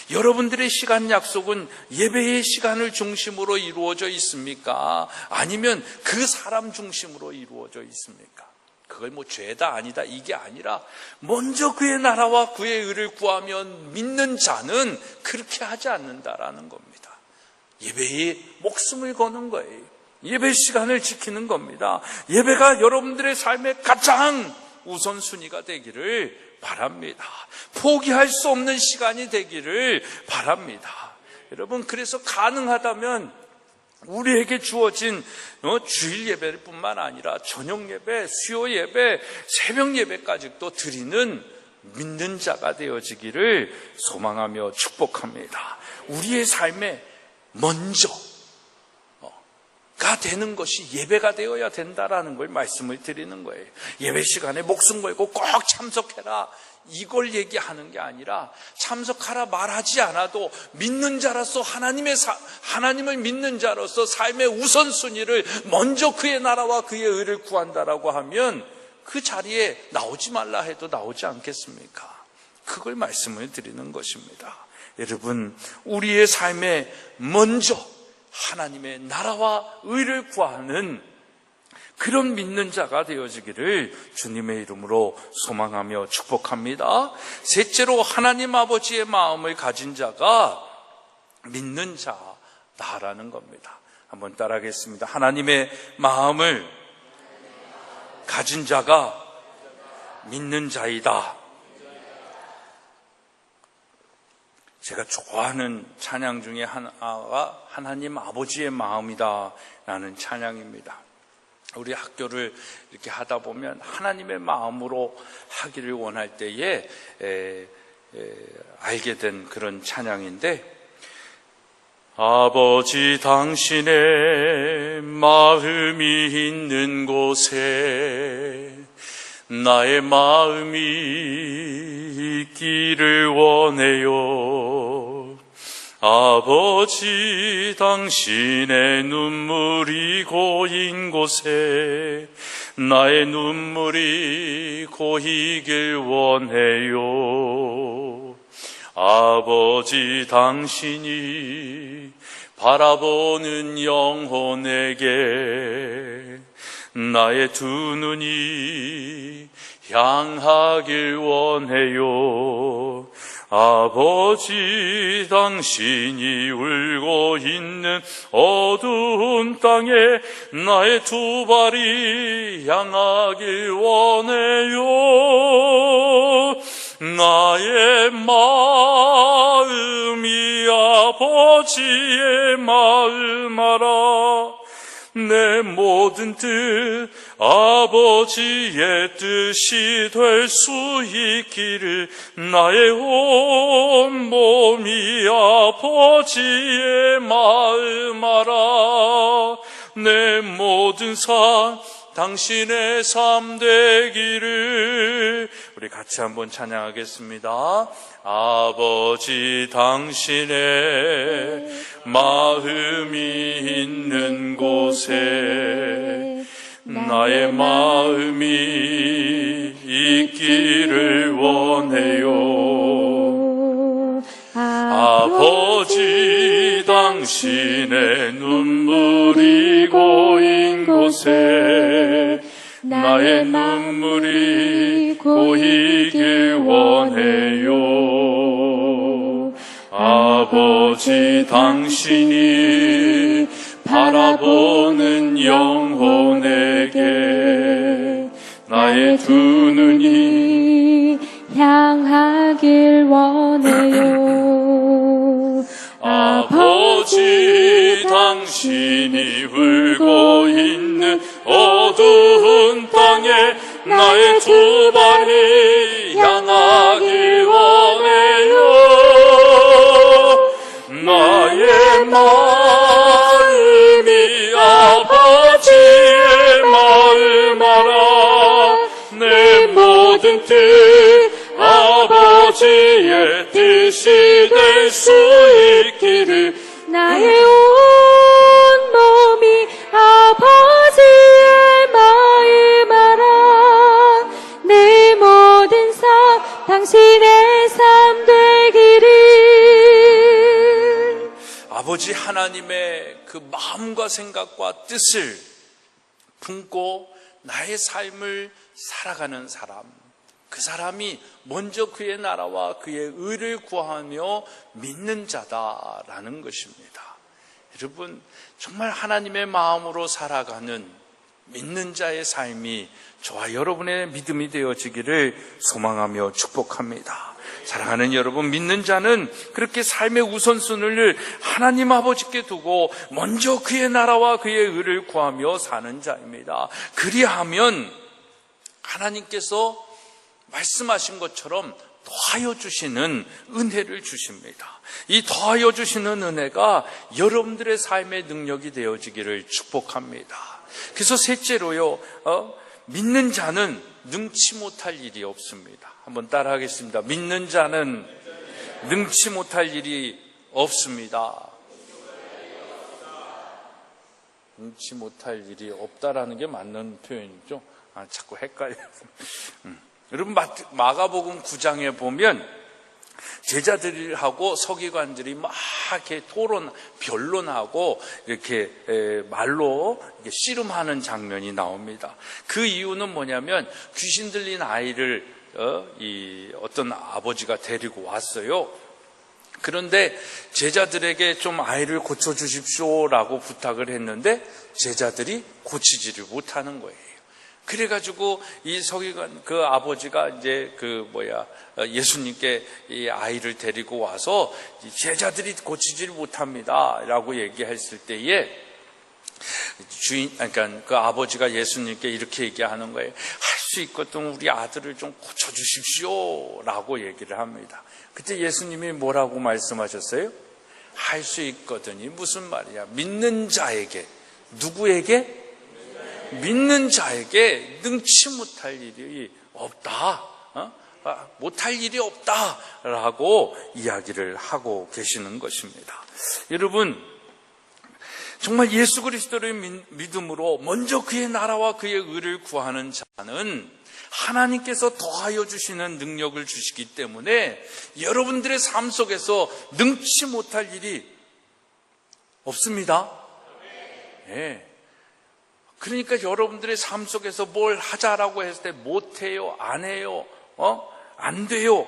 여러분들의 시간 약속은 예배의 시간을 중심으로 이루어져 있습니까? 아니면 그 사람 중심으로 이루어져 있습니까? 그걸 뭐 죄다 아니다 이게 아니라 먼저 그의 나라와 그의 의를 구하면 믿는 자는 그렇게 하지 않는다라는 겁니다. 예배에 목숨을 거는 거예요. 예배 시간을 지키는 겁니다. 예배가 여러분들의 삶의 가장 우선순위가 되기를 바랍니다. 포기할 수 없는 시간이 되기를 바랍니다. 여러분, 그래서 가능하다면 우리에게 주어진 주일 예배뿐만 아니라 저녁 예배, 수요 예배, 새벽 예배까지도 드리는 믿는 자가 되어지기를 소망하며 축복합니다. 우리의 삶에 먼저 가 되는 것이 예배가 되어야 된다라는 걸 말씀을 드리는 거예요. 예배 시간에 목숨 걸고 꼭 참석해라, 이걸 얘기하는 게 아니라 참석하라 말하지 않아도 믿는 자로서 하나님을 믿는 자로서 삶의 우선순위를 먼저 그의 나라와 그의 의를 구한다라고 하면 그 자리에 나오지 말라 해도 나오지 않겠습니까? 그걸 말씀을 드리는 것입니다. 여러분, 우리의 삶에 먼저 하나님의 나라와 의를 구하는 그런 믿는 자가 되어지기를 주님의 이름으로 소망하며 축복합니다. 셋째로, 하나님 아버지의 마음을 가진 자가 믿는 자다라는 겁니다. 한번 따라하겠습니다. 하나님의 마음을 가진 자가 믿는 자이다. 제가 좋아하는 찬양 중에 하나가 하나님 아버지의 마음이다 라는 찬양입니다. 우리 학교를 이렇게 하다 보면 하나님의 마음으로 하기를 원할 때에 알게 된 그런 찬양인데, 아버지 당신의 마음이 있는 곳에 나의 마음이 있기를 원해요. 아버지 당신의 눈물이 고인 곳에 나의 눈물이 고이길 원해요. 아버지 당신이 바라보는 영혼에게 나의 두 눈이 향하길 원해요. 아버지 당신이 울고 있는 어두운 땅에 나의 두 발이 향하길 원해요. 나의 마음이 아버지의 마음 알아. 내 모든 뜻 아버지의 뜻이 될 수 있기를 나의 온 몸이 아버지의 마음 알아. 내 모든 삶 당신의 삶 되기를. 우리 같이 한번 찬양하겠습니다. 아버지 당신의 마음이 있는 곳에 나의 마음이 있기를 원해요. 아버지 당신의 눈물이 고인 곳에 나의 눈물이 고이길 원해요. 아버지 당신이 바라보는 영혼에게 나의 두 눈이 향하길 원해요. 아버지 당신이 울고 있는 어두운 땅에 나의 두 발이 향하길 원해요. 나의 마음이 아버지의 마음 알아. 내 모든 뜻 아버지의 뜻이 될 수 있기를. 나의 온 몸이 아버지의 마음 알아. 내 모든 삶 당신의 삶 되기를. 아버지 하나님의 그 마음과 생각과 뜻을 품고 나의 삶을 살아가는 사람, 그 사람이 먼저 그의 나라와 그의 의를 구하며 믿는 자다라는 것입니다. 여러분, 정말 하나님의 마음으로 살아가는 믿는 자의 삶이 저와 여러분의 믿음이 되어지기를 소망하며 축복합니다. 사랑하는 여러분, 믿는 자는 그렇게 삶의 우선순위를 하나님 아버지께 두고 먼저 그의 나라와 그의 의를 구하며 사는 자입니다. 그리하면 하나님께서 말씀하신 것처럼 더하여 주시는 은혜를 주십니다. 이 더하여 주시는 은혜가 여러분들의 삶의 능력이 되어지기를 축복합니다. 그래서 셋째로요, 믿는 자는 능치 못할 일이 없습니다. 한번 따라하겠습니다. 믿는 자는 능치 못할 일이 없습니다. 능치 못할 일이 없다라는 게 맞는 표현이죠. 자꾸 헷갈려요. 여러분, 마가복음 9장에 보면 제자들하고 서기관들이 막 이렇게 변론하고 이렇게 말로 이렇게 씨름하는 장면이 나옵니다. 그 이유는 뭐냐면 귀신 들린 아이를 어떤 아버지가 데리고 왔어요. 그런데 제자들에게 좀 아이를 고쳐주십시오라고 부탁을 했는데 제자들이 고치지를 못하는 거예요. 그래가지고 이 서기관 그 아버지가 이제 예수님께 이 아이를 데리고 와서 제자들이 고치지를 못합니다라고 얘기했을 때에 그러니까 그 아버지가 예수님께 이렇게 얘기하는 거예요. 할 수 있거든 우리 아들을 좀 고쳐주십시오라고 얘기를 합니다. 그때 예수님이 뭐라고 말씀하셨어요? 할 수 있거든이 무슨 말이야? 믿는 자에게, 누구에게? 믿는 자에게 능치 못할 일이 없다. 못할 일이 없다라고 이야기를 하고 계시는 것입니다. 여러분, 정말 예수 그리스도를 믿음으로 먼저 그의 나라와 그의 의를 구하는 자는 하나님께서 더하여 주시는 능력을 주시기 때문에 여러분들의 삶 속에서 능치 못할 일이 없습니다. 네. 그러니까 여러분들의 삶 속에서 뭘 하자라고 했을 때 못해요, 안 해요, 안 돼요,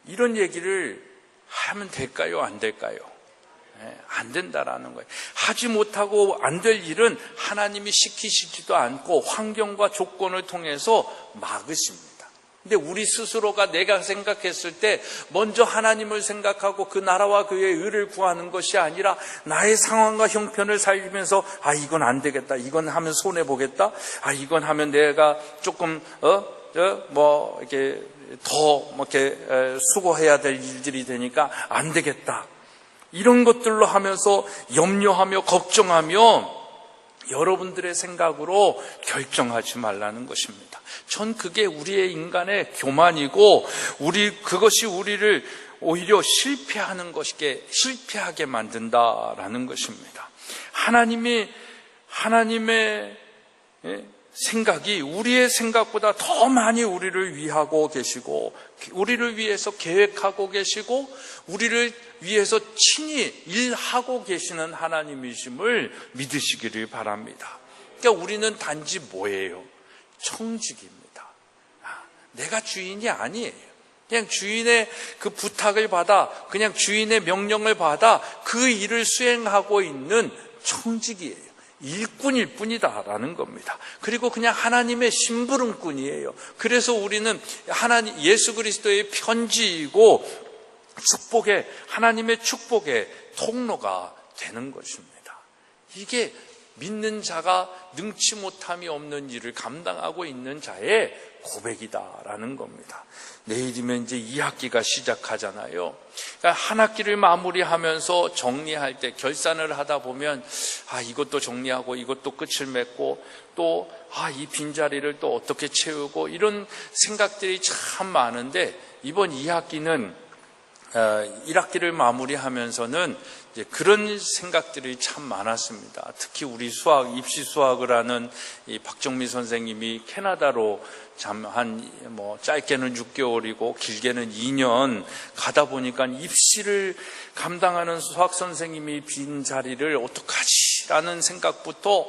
이런 얘기를 하면 될까요, 안 될까요? 안 된다라는 거예요. 하지 못하고 안 될 일은 하나님이 시키시지도 않고 환경과 조건을 통해서 막으십니다. 근데 우리 스스로가 내가 생각했을 때 먼저 하나님을 생각하고 그 나라와 그의 의를 구하는 것이 아니라 나의 상황과 형편을 살리면서 이건 안 되겠다, 이건 하면 손해 보겠다, 이건 하면 내가 조금 이렇게 더 이렇게 수고해야 될 일들이 되니까 안 되겠다, 이런 것들로 하면서 염려하며 걱정하며 여러분들의 생각으로 결정하지 말라는 것입니다. 전 그게 우리의 인간의 교만이고 그것이 우리를 오히려 실패하게 만든다라는 것입니다. 하나님의 생각이 우리의 생각보다 더 많이 우리를 위하고 계시고, 우리를 위해서 계획하고 계시고, 우리를 위해서 친히 일하고 계시는 하나님이심을 믿으시기를 바랍니다. 그러니까 우리는 단지 뭐예요? 청직입니다. 내가 주인이 아니에요. 그냥 주인의 그 부탁을 받아, 그냥 주인의 명령을 받아 그 일을 수행하고 있는 청직이에요. 일꾼일 뿐이다라는 겁니다. 그리고 그냥 하나님의 심부름꾼이에요. 그래서 우리는 예수 그리스도의 편지이고 하나님의 축복의 통로가 되는 것입니다. 이게 믿는 자가 능치 못함이 없는 일을 감당하고 있는 자의 고백이다라는 겁니다. 내일이면 이제 2학기가 시작하잖아요. 그러니까 한 학기를 마무리하면서 정리할 때, 결산을 하다 보면 이것도 정리하고 이것도 끝을 맺고 또 이 빈자리를 또 어떻게 채우고, 이런 생각들이 참 많은데, 이번 2학기는 1학기를 마무리하면서는 이제 그런 생각들이 참 많았습니다. 특히 우리 입시 수학을 하는 이 박정미 선생님이 캐나다로 짧게는 6개월이고 길게는 2년 가다 보니까 입시를 감당하는 수학 선생님이 빈 자리를 어떡하지라는 생각부터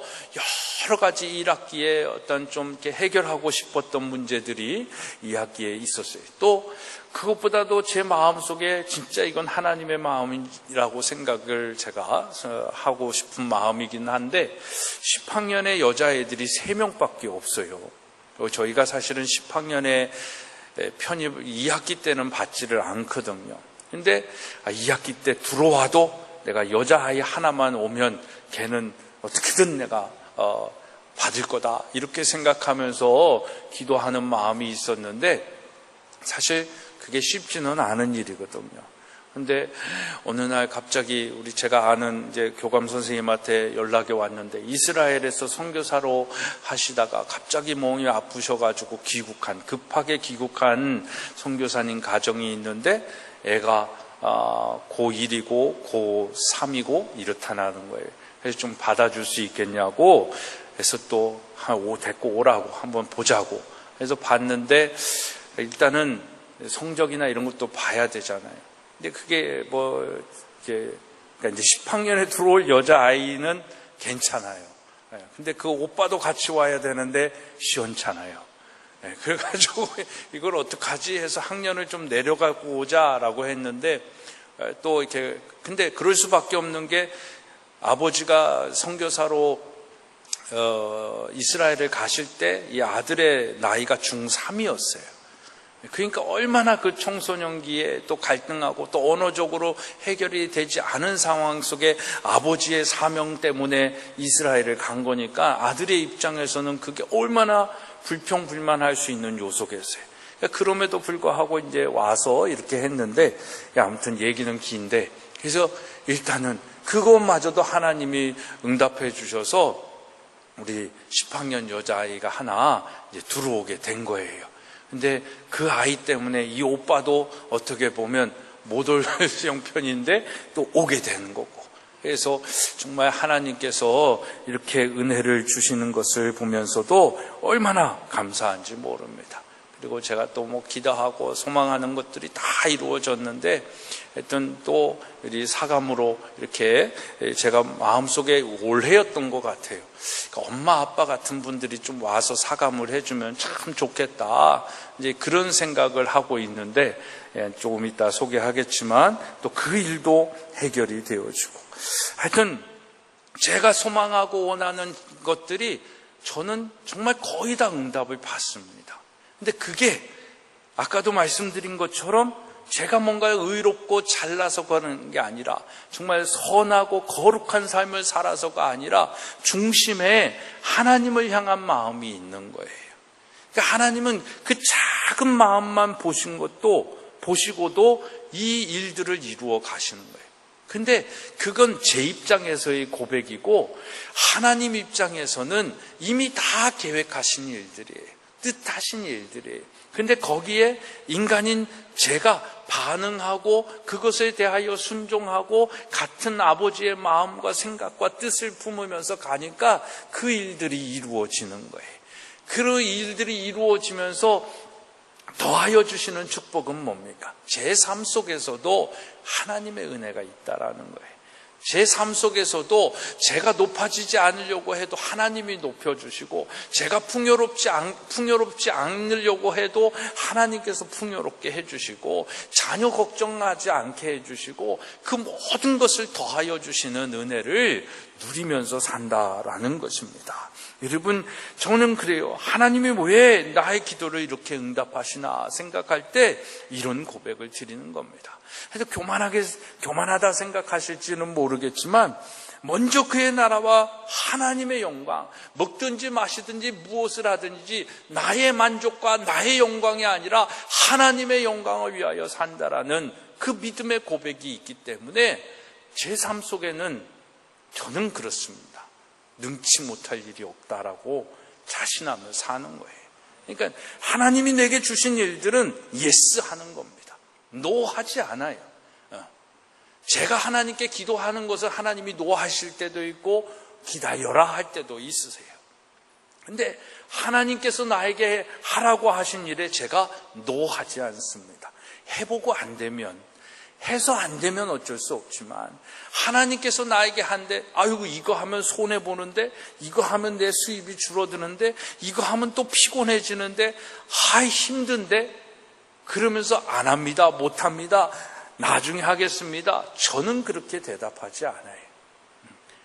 여러 가지 1학기에 어떤 좀 이렇게 해결하고 싶었던 문제들이 2학기에 있었어요. 또 그것보다도 제 마음속에 진짜 이건 하나님의 마음이라고 생각을 제가 하고 싶은 마음이긴 한데 10학년의 여자애들이 3명밖에 없어요. 저희가 사실은 10학년에 편입 2학기 때는 받지를 않거든요. 근데 2학기 때 들어와도 내가 여자아이 하나만 오면 걔는 어떻게든 내가 받을 거다 이렇게 생각하면서 기도하는 마음이 있었는데 사실 그게 쉽지는 않은 일이거든요. 근데 어느 날 갑자기 제가 아는 이제 교감 선생님한테 연락이 왔는데 이스라엘에서 선교사로 하시다가 갑자기 몸이 아프셔가지고 급하게 귀국한 선교사님 가정이 있는데 애가 고1이고 고3이고 이렇다는 거예요. 그래서 좀 받아줄 수 있겠냐고 해서 또 데리고 오라고 한번 보자고 해서 봤는데 일단은 성적이나 이런 것도 봐야 되잖아요. 근데 그게 그러니까 이제 10학년에 들어올 여자아이는 괜찮아요. 근데 그 오빠도 같이 와야 되는데 시원찮아요. 그래가지고 이걸 어떡하지 해서 학년을 좀 내려가고 오자라고 했는데 또 이렇게 근데 그럴 수밖에 없는 게 아버지가 선교사로 이스라엘을 가실 때 이 아들의 나이가 중3이었어요. 그러니까 얼마나 그 청소년기에 또 갈등하고 또 언어적으로 해결이 되지 않은 상황 속에 아버지의 사명 때문에 이스라엘을 간 거니까 아들의 입장에서는 그게 얼마나 불평불만할 수 있는 요소겠어요. 그럼에도 불구하고 이제 와서 이렇게 했는데 아무튼 얘기는 긴데 그래서 일단은 그것마저도 하나님이 응답해 주셔서 우리 10학년 여자아이가 하나 이제 들어오게 된 거예요. 근데 그 아이 때문에 이 오빠도 어떻게 보면 못 올 형편인데 또 오게 되는 거고. 그래서 정말 하나님께서 이렇게 은혜를 주시는 것을 보면서도 얼마나 감사한지 모릅니다. 그리고 제가 또 기도하고 소망하는 것들이 다 이루어졌는데 하여튼 또 우리 사감으로 이렇게 제가 마음속에 올해였던 것 같아요. 그러니까 엄마 아빠 같은 분들이 좀 와서 사감을 해주면 참 좋겠다. 이제 그런 생각을 하고 있는데 조금 이따 소개하겠지만 또 그 일도 해결이 되어지고 하여튼 제가 소망하고 원하는 것들이 저는 정말 거의 다 응답을 받습니다. 근데 그게 아까도 말씀드린 것처럼 제가 뭔가 의롭고 잘나서 가는 게 아니라 정말 선하고 거룩한 삶을 살아서가 아니라 중심에 하나님을 향한 마음이 있는 거예요. 그러니까 하나님은 그 작은 마음만 보시고도 이 일들을 이루어 가시는 거예요. 근데 그건 제 입장에서의 고백이고 하나님 입장에서는 이미 다 계획하신 일들이에요. 뜻하신 일들이에요. 근데 거기에 인간인 제가 반응하고 그것에 대하여 순종하고 같은 아버지의 마음과 생각과 뜻을 품으면서 가니까 그 일들이 이루어지는 거예요. 그 일들이 이루어지면서 더하여 주시는 축복은 뭡니까? 제 삶 속에서도 하나님의 은혜가 있다라는 거예요. 제 삶 속에서도 제가 높아지지 않으려고 해도 하나님이 높여주시고 제가 풍요롭지 않으려고 해도 하나님께서 풍요롭게 해주시고 자녀 걱정하지 않게 해주시고 그 모든 것을 더하여 주시는 은혜를 누리면서 산다라는 것입니다. 여러분 저는 그래요. 하나님이 왜 나의 기도를 이렇게 응답하시나 생각할 때 이런 고백을 드리는 겁니다. 그래서 교만하다 생각하실지는 모르겠지만 먼저 그의 나라와 하나님의 영광, 먹든지 마시든지 무엇을 하든지 나의 만족과 나의 영광이 아니라 하나님의 영광을 위하여 산다라는 그 믿음의 고백이 있기 때문에 제 삶 속에는 저는 그렇습니다. 능치 못할 일이 없다라고 자신하며 사는 거예요. 그러니까 하나님이 내게 주신 일들은 예스 하는 겁니다. 노 하지 않아요. 제가 하나님께 기도하는 것을 하나님이 노 하실 때도 있고 기다려라 할 때도 있으세요. 근데 하나님께서 나에게 하라고 하신 일에 제가 노 하지 않습니다. 해보고 안 되면, 해서 안 되면 어쩔 수 없지만 하나님께서 나에게 한데 아이고 이거 하면 손해보는데 이거 하면 내 수입이 줄어드는데 이거 하면 또 피곤해지는데 힘든데 그러면서 안 합니다, 못 합니다, 나중에 하겠습니다. 저는 그렇게 대답하지 않아요.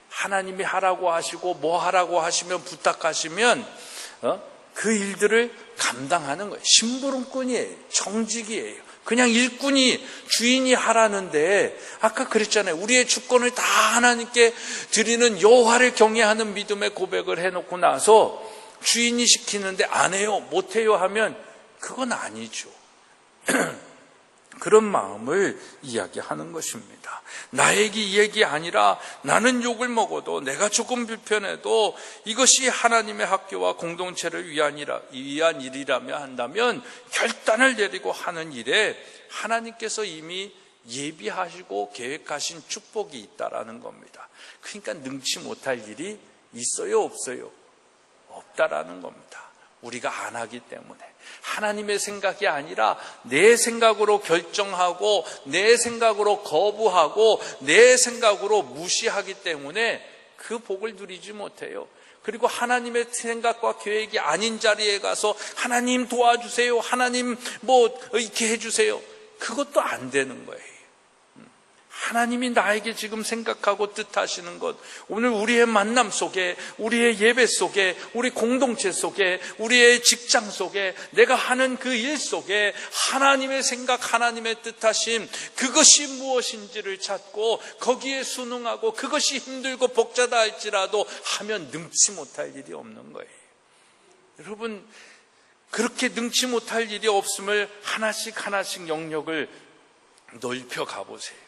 하나님이 하라고 하시고 뭐 하라고 하시면, 부탁하시면 그 일들을 감당하는 거예요. 심부름꾼이에요. 정직이에요. 그냥 일꾼이 주인이 하라는데, 아까 그랬잖아요. 우리의 주권을 다 하나님께 드리는 여호와를 경외하는 믿음의 고백을 해놓고 나서 주인이 시키는데 안 해요, 못 해요 하면 그건 아니죠. 그런 마음을 이야기하는 것입니다. 나에게 이 얘기 아니라 나는 욕을 먹어도, 내가 조금 불편해도 이것이 하나님의 학교와 공동체를 위한 일이라며 한다면 결단을 내리고 하는 일에 하나님께서 이미 예비하시고 계획하신 축복이 있다라는 겁니다. 그러니까 능치 못할 일이 있어요, 없어요? 없다라는 겁니다. 우리가 안 하기 때문에. 하나님의 생각이 아니라 내 생각으로 결정하고, 내 생각으로 거부하고, 내 생각으로 무시하기 때문에 그 복을 누리지 못해요. 그리고 하나님의 생각과 계획이 아닌 자리에 가서 하나님 도와주세요, 하나님 뭐 이렇게 해주세요, 그것도 안 되는 거예요. 하나님이 나에게 지금 생각하고 뜻하시는 것, 오늘 우리의 만남 속에, 우리의 예배 속에, 우리 공동체 속에, 우리의 직장 속에, 내가 하는 그 일 속에 하나님의 생각, 하나님의 뜻하심, 그것이 무엇인지를 찾고 거기에 순응하고, 그것이 힘들고 복잡하다 할지라도 하면 능치 못할 일이 없는 거예요. 여러분, 그렇게 능치 못할 일이 없음을 하나씩 하나씩 영역을 넓혀 가보세요.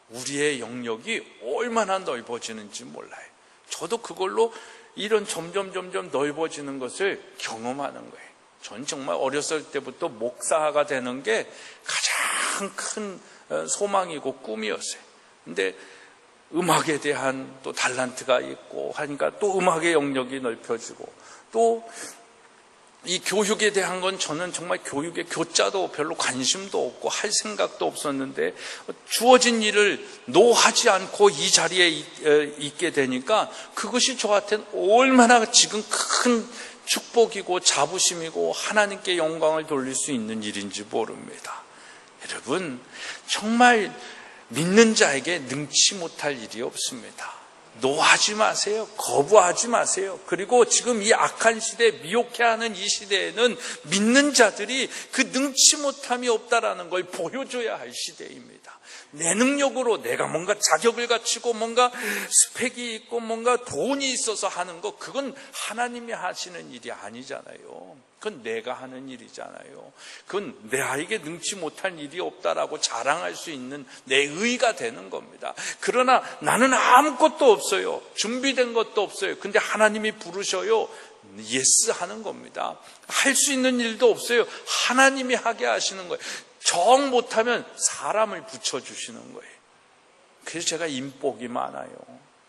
우리의 영역이 얼마나 넓어지는지 몰라요. 저도 그걸로 이런 점점 넓어지는 것을 경험하는 거예요. 전 정말 어렸을 때부터 목사가 되는 게 가장 큰 소망이고 꿈이었어요. 근데 음악에 대한 또 달란트가 있고 하니까 또 음악의 영역이 넓혀지고, 또 이 교육에 대한 건 저는 정말 교육의 교자도 별로 관심도 없고 할 생각도 없었는데, 주어진 일을 노하지 않고 이 자리에 있게 되니까 그것이 저한테는 얼마나 지금 큰 축복이고 자부심이고 하나님께 영광을 돌릴 수 있는 일인지 모릅니다. 여러분, 정말 믿는 자에게 능치 못할 일이 없습니다. 노하지 마세요. 거부하지 마세요. 그리고 지금 이 악한 시대, 미혹해하는 이 시대에는 믿는 자들이 그 능치 못함이 없다라는 걸 보여줘야 할 시대입니다. 내 능력으로 내가 뭔가 자격을 갖추고 뭔가 스펙이 있고 뭔가 돈이 있어서 하는 거, 그건 하나님이 하시는 일이 아니잖아요. 그건 내가 하는 일이잖아요. 그건 나에게 능치 못할 일이 없다라고 자랑할 수 있는 내 의가 되는 겁니다. 그러나 나는 아무것도 없어요. 준비된 것도 없어요. 근데 하나님이 부르셔요. 예스 하는 겁니다. 할 수 있는 일도 없어요. 하나님이 하게 하시는 거예요. 정 못하면 사람을 붙여주시는 거예요. 그래서 제가 인복이 많아요.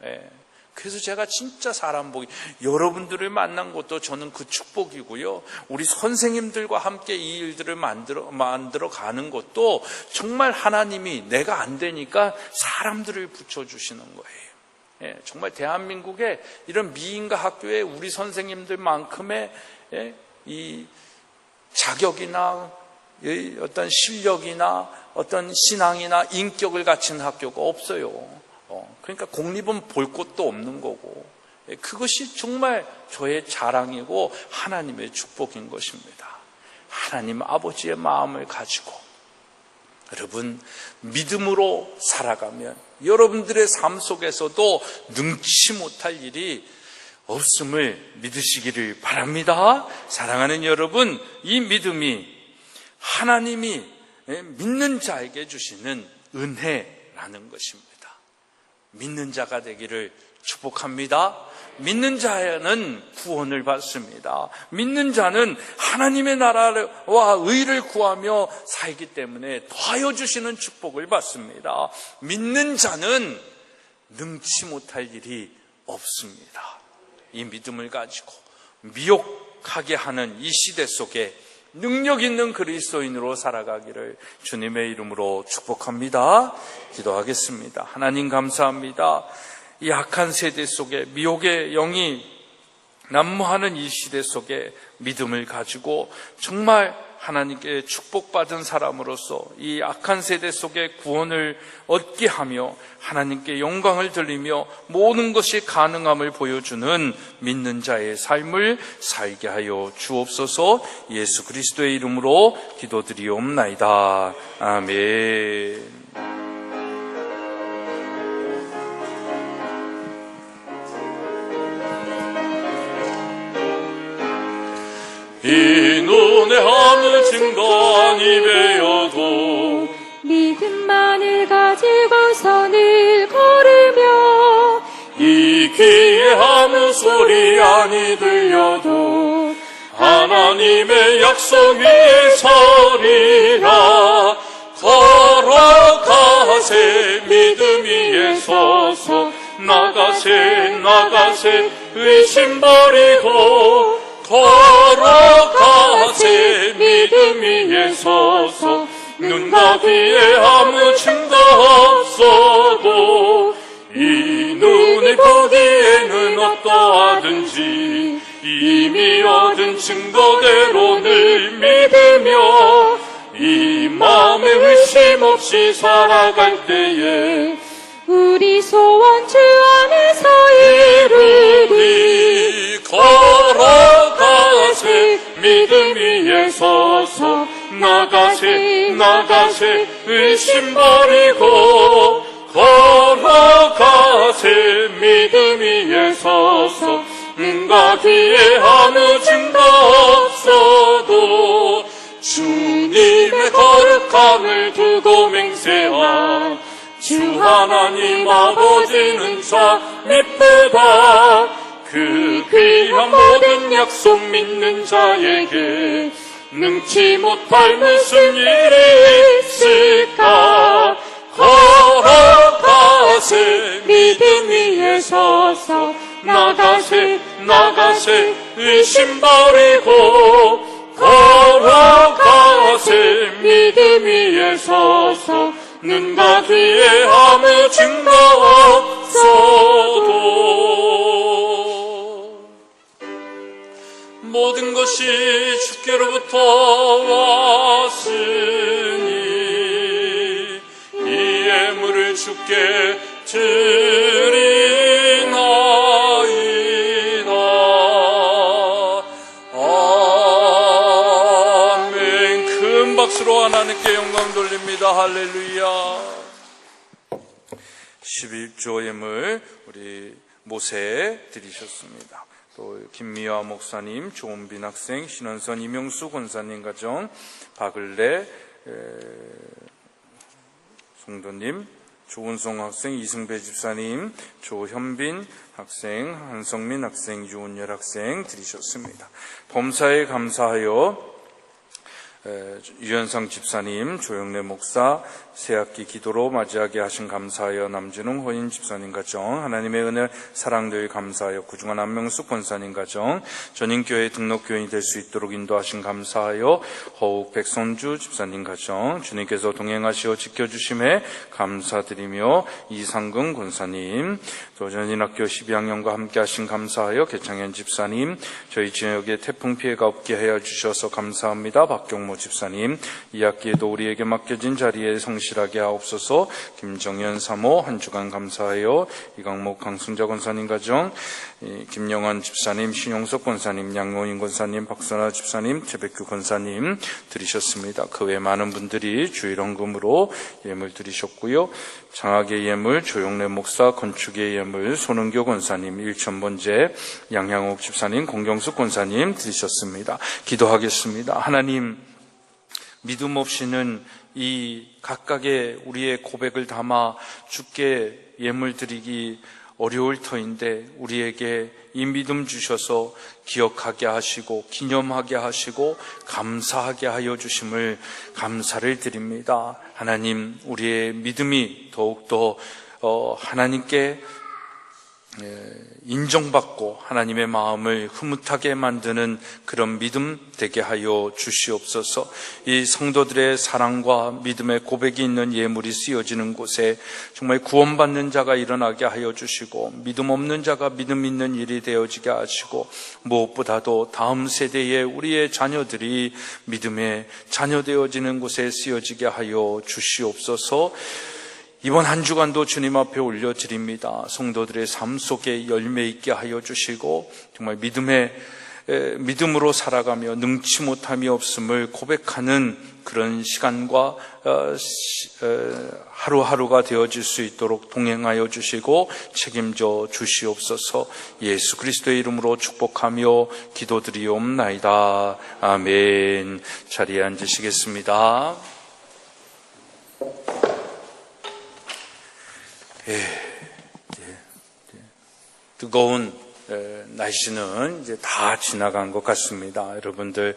네. 그래서 제가 진짜 사람 복이, 여러분들을 만난 것도 저는 그 축복이고요. 우리 선생님들과 함께 이 일들을 만들어 가는 것도 정말 하나님이 내가 안 되니까 사람들을 붙여주시는 거예요. 예, 정말 대한민국에 이런 미인가 학교에 우리 선생님들만큼의 이 자격이나 어떤 실력이나 어떤 신앙이나 인격을 갖춘 학교가 없어요. 그러니까 공립은 볼 곳도 없는 거고, 그것이 정말 저의 자랑이고 하나님의 축복인 것입니다. 하나님 아버지의 마음을 가지고 여러분 믿음으로 살아가면 여러분들의 삶 속에서도 능치 못할 일이 없음을 믿으시기를 바랍니다. 사랑하는 여러분, 이 믿음이 하나님이 믿는 자에게 주시는 은혜라는 것입니다. 믿는 자가 되기를 축복합니다. 믿는 자는 구원을 받습니다. 믿는 자는 하나님의 나라와 의를 구하며 살기 때문에 더하여 주시는 축복을 받습니다. 믿는 자는 능치 못할 일이 없습니다. 이 믿음을 가지고 미혹하게 하는 이 시대 속에 능력 있는 그리스도인으로 살아가기를 주님의 이름으로 축복합니다. 기도하겠습니다. 하나님 감사합니다. 이 악한 세대 속에 미혹의 영이 난무하는 이 시대 속에 믿음을 가지고 정말 하나님께 축복받은 사람으로서 이 악한 세대 속에 구원을 얻게 하며 하나님께 영광을 돌리며 모든 것이 가능함을 보여주는 믿는 자의 삶을 살게 하여 주옵소서. 예수 그리스도의 이름으로 기도드리옵나이다. 아멘. 이 눈에 아무 증거 아니 배워도 믿음만을 가지고서 늘 걸으며 이 귀에 아무 소리 아니 들려도 하나님의 약속 위에 서리라. 걸어가세 믿음 위에 서서 나가세 의심 버리고 걸어가세 믿음 위에 서서 눈과 귀에 아무 증거 없어도 이 눈이 보기에는 어떠하든지 이미 얻은 증거대로 늘 믿으며 이 마음에 의심 없이 살아갈 때에 우리 소원 주 안에서 이루리. 걸어가세 믿음 위에 서서 나가세 의심 버리고 걸어가세 믿음 위에 서서 눈과 귀에 아무 증거 없어도 주님의 거룩함을 두고 맹세하. 주 하나님 아버지는 참 이쁘다. 그 귀한 모든 약속 믿는 자에게 능치 못할 무슨 일이 있을까. 걸어가세 믿음 위에 서서 나가세 의심 버리고 걸어가세 믿음 위에 서서 눈과 귀에 아무 증거 없어도 모든 것이 주께로부터 왔으니 이 예물을 주께 드리나이다. 아멘. 큰 박수로 하나님께 영광 돌립니다. 할렐루야. 11조 예물 우리 모세 드리셨습니다. 또 김미화 목사님, 조은빈 학생, 신원선 이명수 권사님 가정, 박을래 송도님, 조은송 학생, 이승배 집사님, 조현빈 학생, 한성민 학생, 유은열 학생 드리셨습니다. 범사에 감사하여 유현상 집사님, 조영래 목사, 새학기 기도로 맞이하게 하신 감사하여 남진웅 허인 집사님 가정, 하나님의 은혜 사랑되어 감사하여 구중한 안명숙 권사님 가정, 전인교회 등록교인이 될 수 있도록 인도하신 감사하여 허욱 백선주 집사님 가정, 주님께서 동행하시어 지켜주심에 감사드리며 이상근 권사님, 또 전인학교 12학년과 함께 하신 감사하여 개창현 집사님, 저희 지역에 태풍 피해가 없게 하여 주셔서 감사합니다. 박경모 집사님, 이 학기에도 우리에게 맡겨진 자리에 성실하게 하옵소서. 김정현 사모 한 주간 감사하여 이강목 강승자 권사님 가정, 김영환 집사님, 신용석 권사님, 양호인 권사님, 박선아 집사님, 최백규 권사님 드리셨습니다. 그 외 많은 분들이 주일헌금으로 예물 드리셨고요. 장학의 예물, 조용래 목사, 건축의 예물, 손은교 권사님, 일천번제, 양향옥 집사님, 공경숙 권사님 드리셨습니다. 기도하겠습니다. 하나님, 믿음 없이는 이 각각의 우리의 고백을 담아 주께 예물 드리기 어려울 터인데 우리에게 이 믿음 주셔서 기억하게 하시고 기념하게 하시고 감사하게 하여 주심을 감사를 드립니다. 하나님, 우리의 믿음이 더욱더 하나님께 인정받고 하나님의 마음을 흐뭇하게 만드는 그런 믿음 되게 하여 주시옵소서. 이 성도들의 사랑과 믿음의 고백이 있는 예물이 쓰여지는 곳에 정말 구원받는 자가 일어나게 하여 주시고, 믿음 없는 자가 믿음 있는 일이 되어지게 하시고, 무엇보다도 다음 세대의 우리의 자녀들이 믿음의 자녀 되어지는 곳에 쓰여지게 하여 주시옵소서. 이번 한 주간도 주님 앞에 올려드립니다. 성도들의 삶 속에 열매 있게 하여 주시고, 정말 믿음으로 살아가며 능치 못함이 없음을 고백하는 그런 시간과 하루하루가 되어질 수 있도록 동행하여 주시고 책임져 주시옵소서. 예수 그리스도의 이름으로 축복하며 기도드리옵나이다. 아멘. 자리에 앉으시겠습니다. 뜨거운 날씨는 이제 다 지나간 것 같습니다. 여러분들,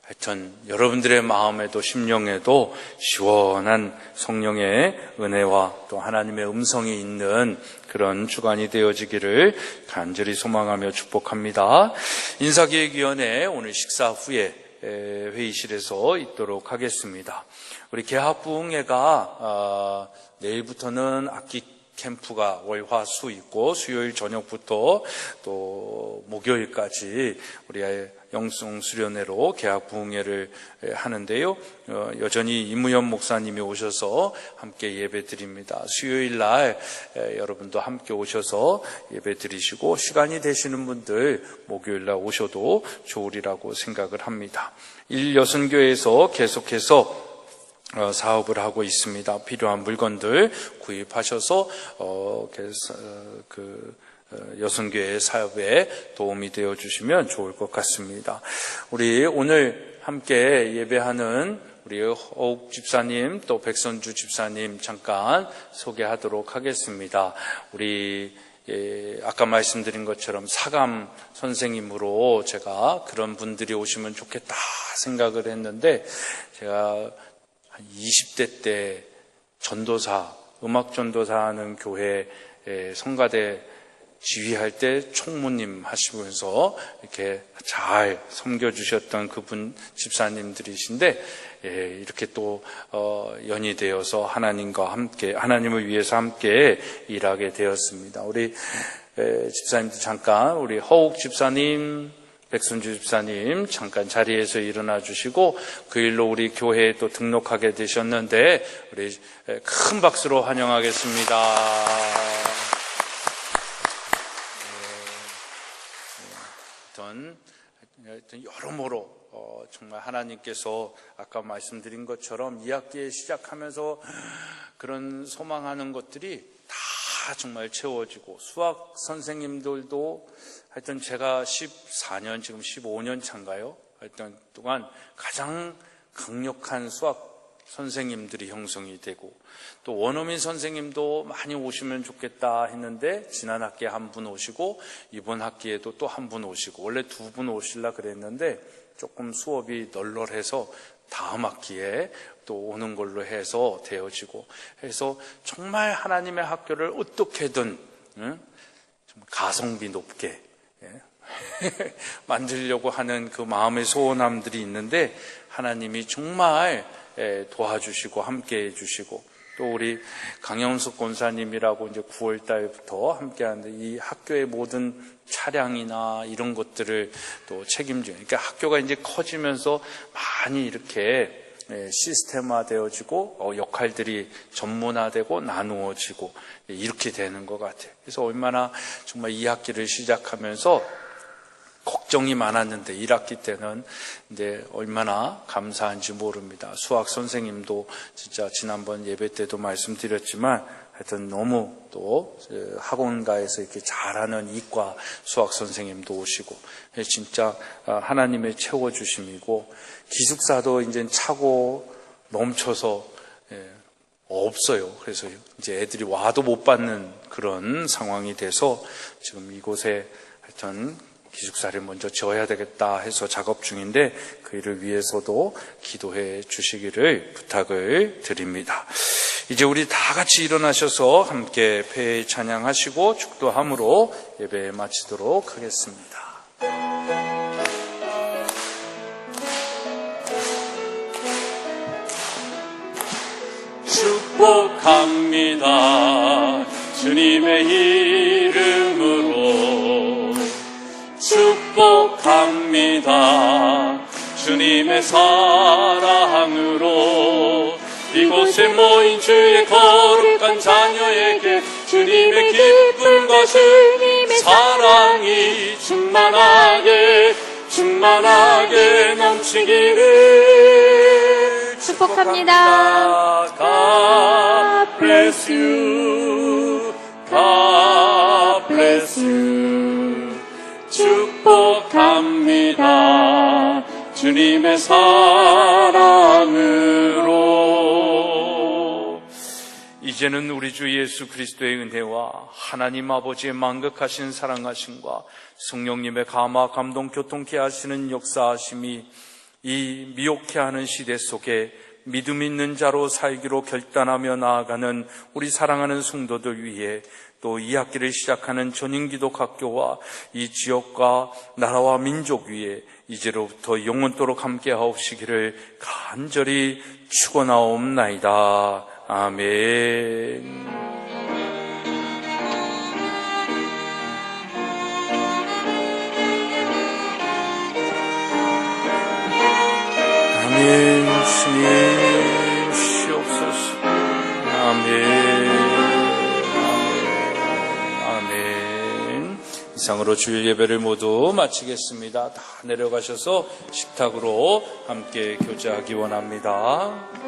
하여튼 여러분들의 마음에도 심령에도 시원한 성령의 은혜와 또 하나님의 음성이 있는 그런 주간이 되어지기를 간절히 소망하며 축복합니다. 인사기획위원회 오늘 식사 후에 회의실에서 있도록 하겠습니다. 우리 개학부흥회가 내일부터는 악기 캠프가 월, 화, 수 있고, 수요일 저녁부터 또 목요일까지 우리 영성 수련회로 개학 부흥회를 하는데요. 여전히 이무현 목사님이 오셔서 함께 예배 드립니다. 수요일 날 여러분도 함께 오셔서 예배 드리시고, 시간이 되시는 분들 목요일 날 오셔도 좋으리라고 생각을 합니다. 일여선교회에서 계속해서 사업을 하고 있습니다. 필요한 물건들 구입하셔서 여선교회 사업에 도움이 되어 주시면 좋을 것 같습니다. 우리 오늘 함께 예배하는 우리 허욱 집사님 또 백선주 집사님 잠깐 소개하도록 하겠습니다. 우리 아까 말씀드린 것처럼 사감 선생님으로 제가 그런 분들이 오시면 좋겠다 생각을 했는데, 제가 한 20대 때 전도사, 음악 전도사 하는 교회 성가대 지휘할 때 총무님 하시면서 이렇게 잘 섬겨주셨던 그분 집사님들이신데, 이렇게 또 연이 되어서 하나님과 함께, 하나님을 위해서 함께 일하게 되었습니다. 우리 집사님들 잠깐, 우리 허욱 집사님, 백순주 집사님 잠깐 자리에서 일어나 주시고, 그 일로 우리 교회에 또 등록하게 되셨는데 우리 큰 박수로 환영하겠습니다. 하여튼 여러모로 정말 하나님께서 아까 말씀드린 것처럼 2학기에 시작하면서 그런 소망하는 것들이 다 정말 채워지고, 수학 선생님들도 하여튼 제가 14년, 지금 15년 차인가요? 하여튼 동안 가장 강력한 수학 선생님들이 형성이 되고, 또 원어민 선생님도 많이 오시면 좋겠다 했는데 지난 학기에 한 분 오시고 이번 학기에도 또 한 분 오시고, 원래 2분 오시려 그랬는데 조금 수업이 널널해서 다음 학기에 또 오는 걸로 해서 되어지고 해서, 정말 하나님의 학교를 어떻게든 정말 가성비 높게 만들려고 하는 그 마음의 소원함들이 있는데, 하나님이 정말 도와주시고 함께 해주시고, 또 우리 강영숙 권사님이라고 이제 9월 달부터 함께 하는데, 이 학교의 모든 차량이나 이런 것들을 또 책임져요. 그러니까 학교가 이제 커지면서 많이 이렇게 시스템화 되어지고 역할들이 전문화되고 나누어지고 이렇게 되는 것 같아요. 그래서 얼마나 정말 2학기를 시작하면서 걱정이 많았는데 1학기 때는 이제 얼마나 감사한지 모릅니다. 수학 선생님도 진짜 지난번 예배 때도 말씀드렸지만 하여튼 너무 또 학원가에서 이렇게 잘하는 이과 수학 선생님도 오시고 진짜 하나님의 채워주심이고, 기숙사도 이제 차고 넘쳐서 없어요. 그래서 이제 애들이 와도 못 받는 그런 상황이 돼서 지금 이곳에 하여튼 기숙사를 먼저 지어야 되겠다 해서 작업 중인데, 그 일을 위해서도 기도해 주시기를 부탁을 드립니다. 이제 우리 다 같이 일어나셔서 함께 폐 찬양하시고 축도함으로 예배 마치도록 하겠습니다. 축복합니다. 주님의 이름으로 축복합니다. 주님의 사랑으로 이곳에 모인 주의 거룩한 자녀에게 주님의 기쁨과 주님의 사랑이 충만하게 넘치기를 축복합니다. God bless you. God bless you. 축복합니다. 주님의 사랑으로. 이제는 우리 주 예수 그리스도의 은혜와 하나님 아버지의 만극하신 사랑하심과 성령님의 감화 감동 교통케 하시는 역사하심이 이 미혹해 하는 시대 속에 믿음 있는 자로 살기로 결단하며 나아가는 우리 사랑하는 성도들 위해 또 이 학기를 시작하는 전인기독학교와 이 지역과 나라와 민족 위에 이제로부터 영원토록 함께 하옵시기를 간절히 축원하옵나이다. 아멘. 아멘. 주님 시옵소서. 아멘. 이상으로 주일 예배를 모두 마치겠습니다. 다 내려가셔서 식탁으로 함께 교제하기 원합니다.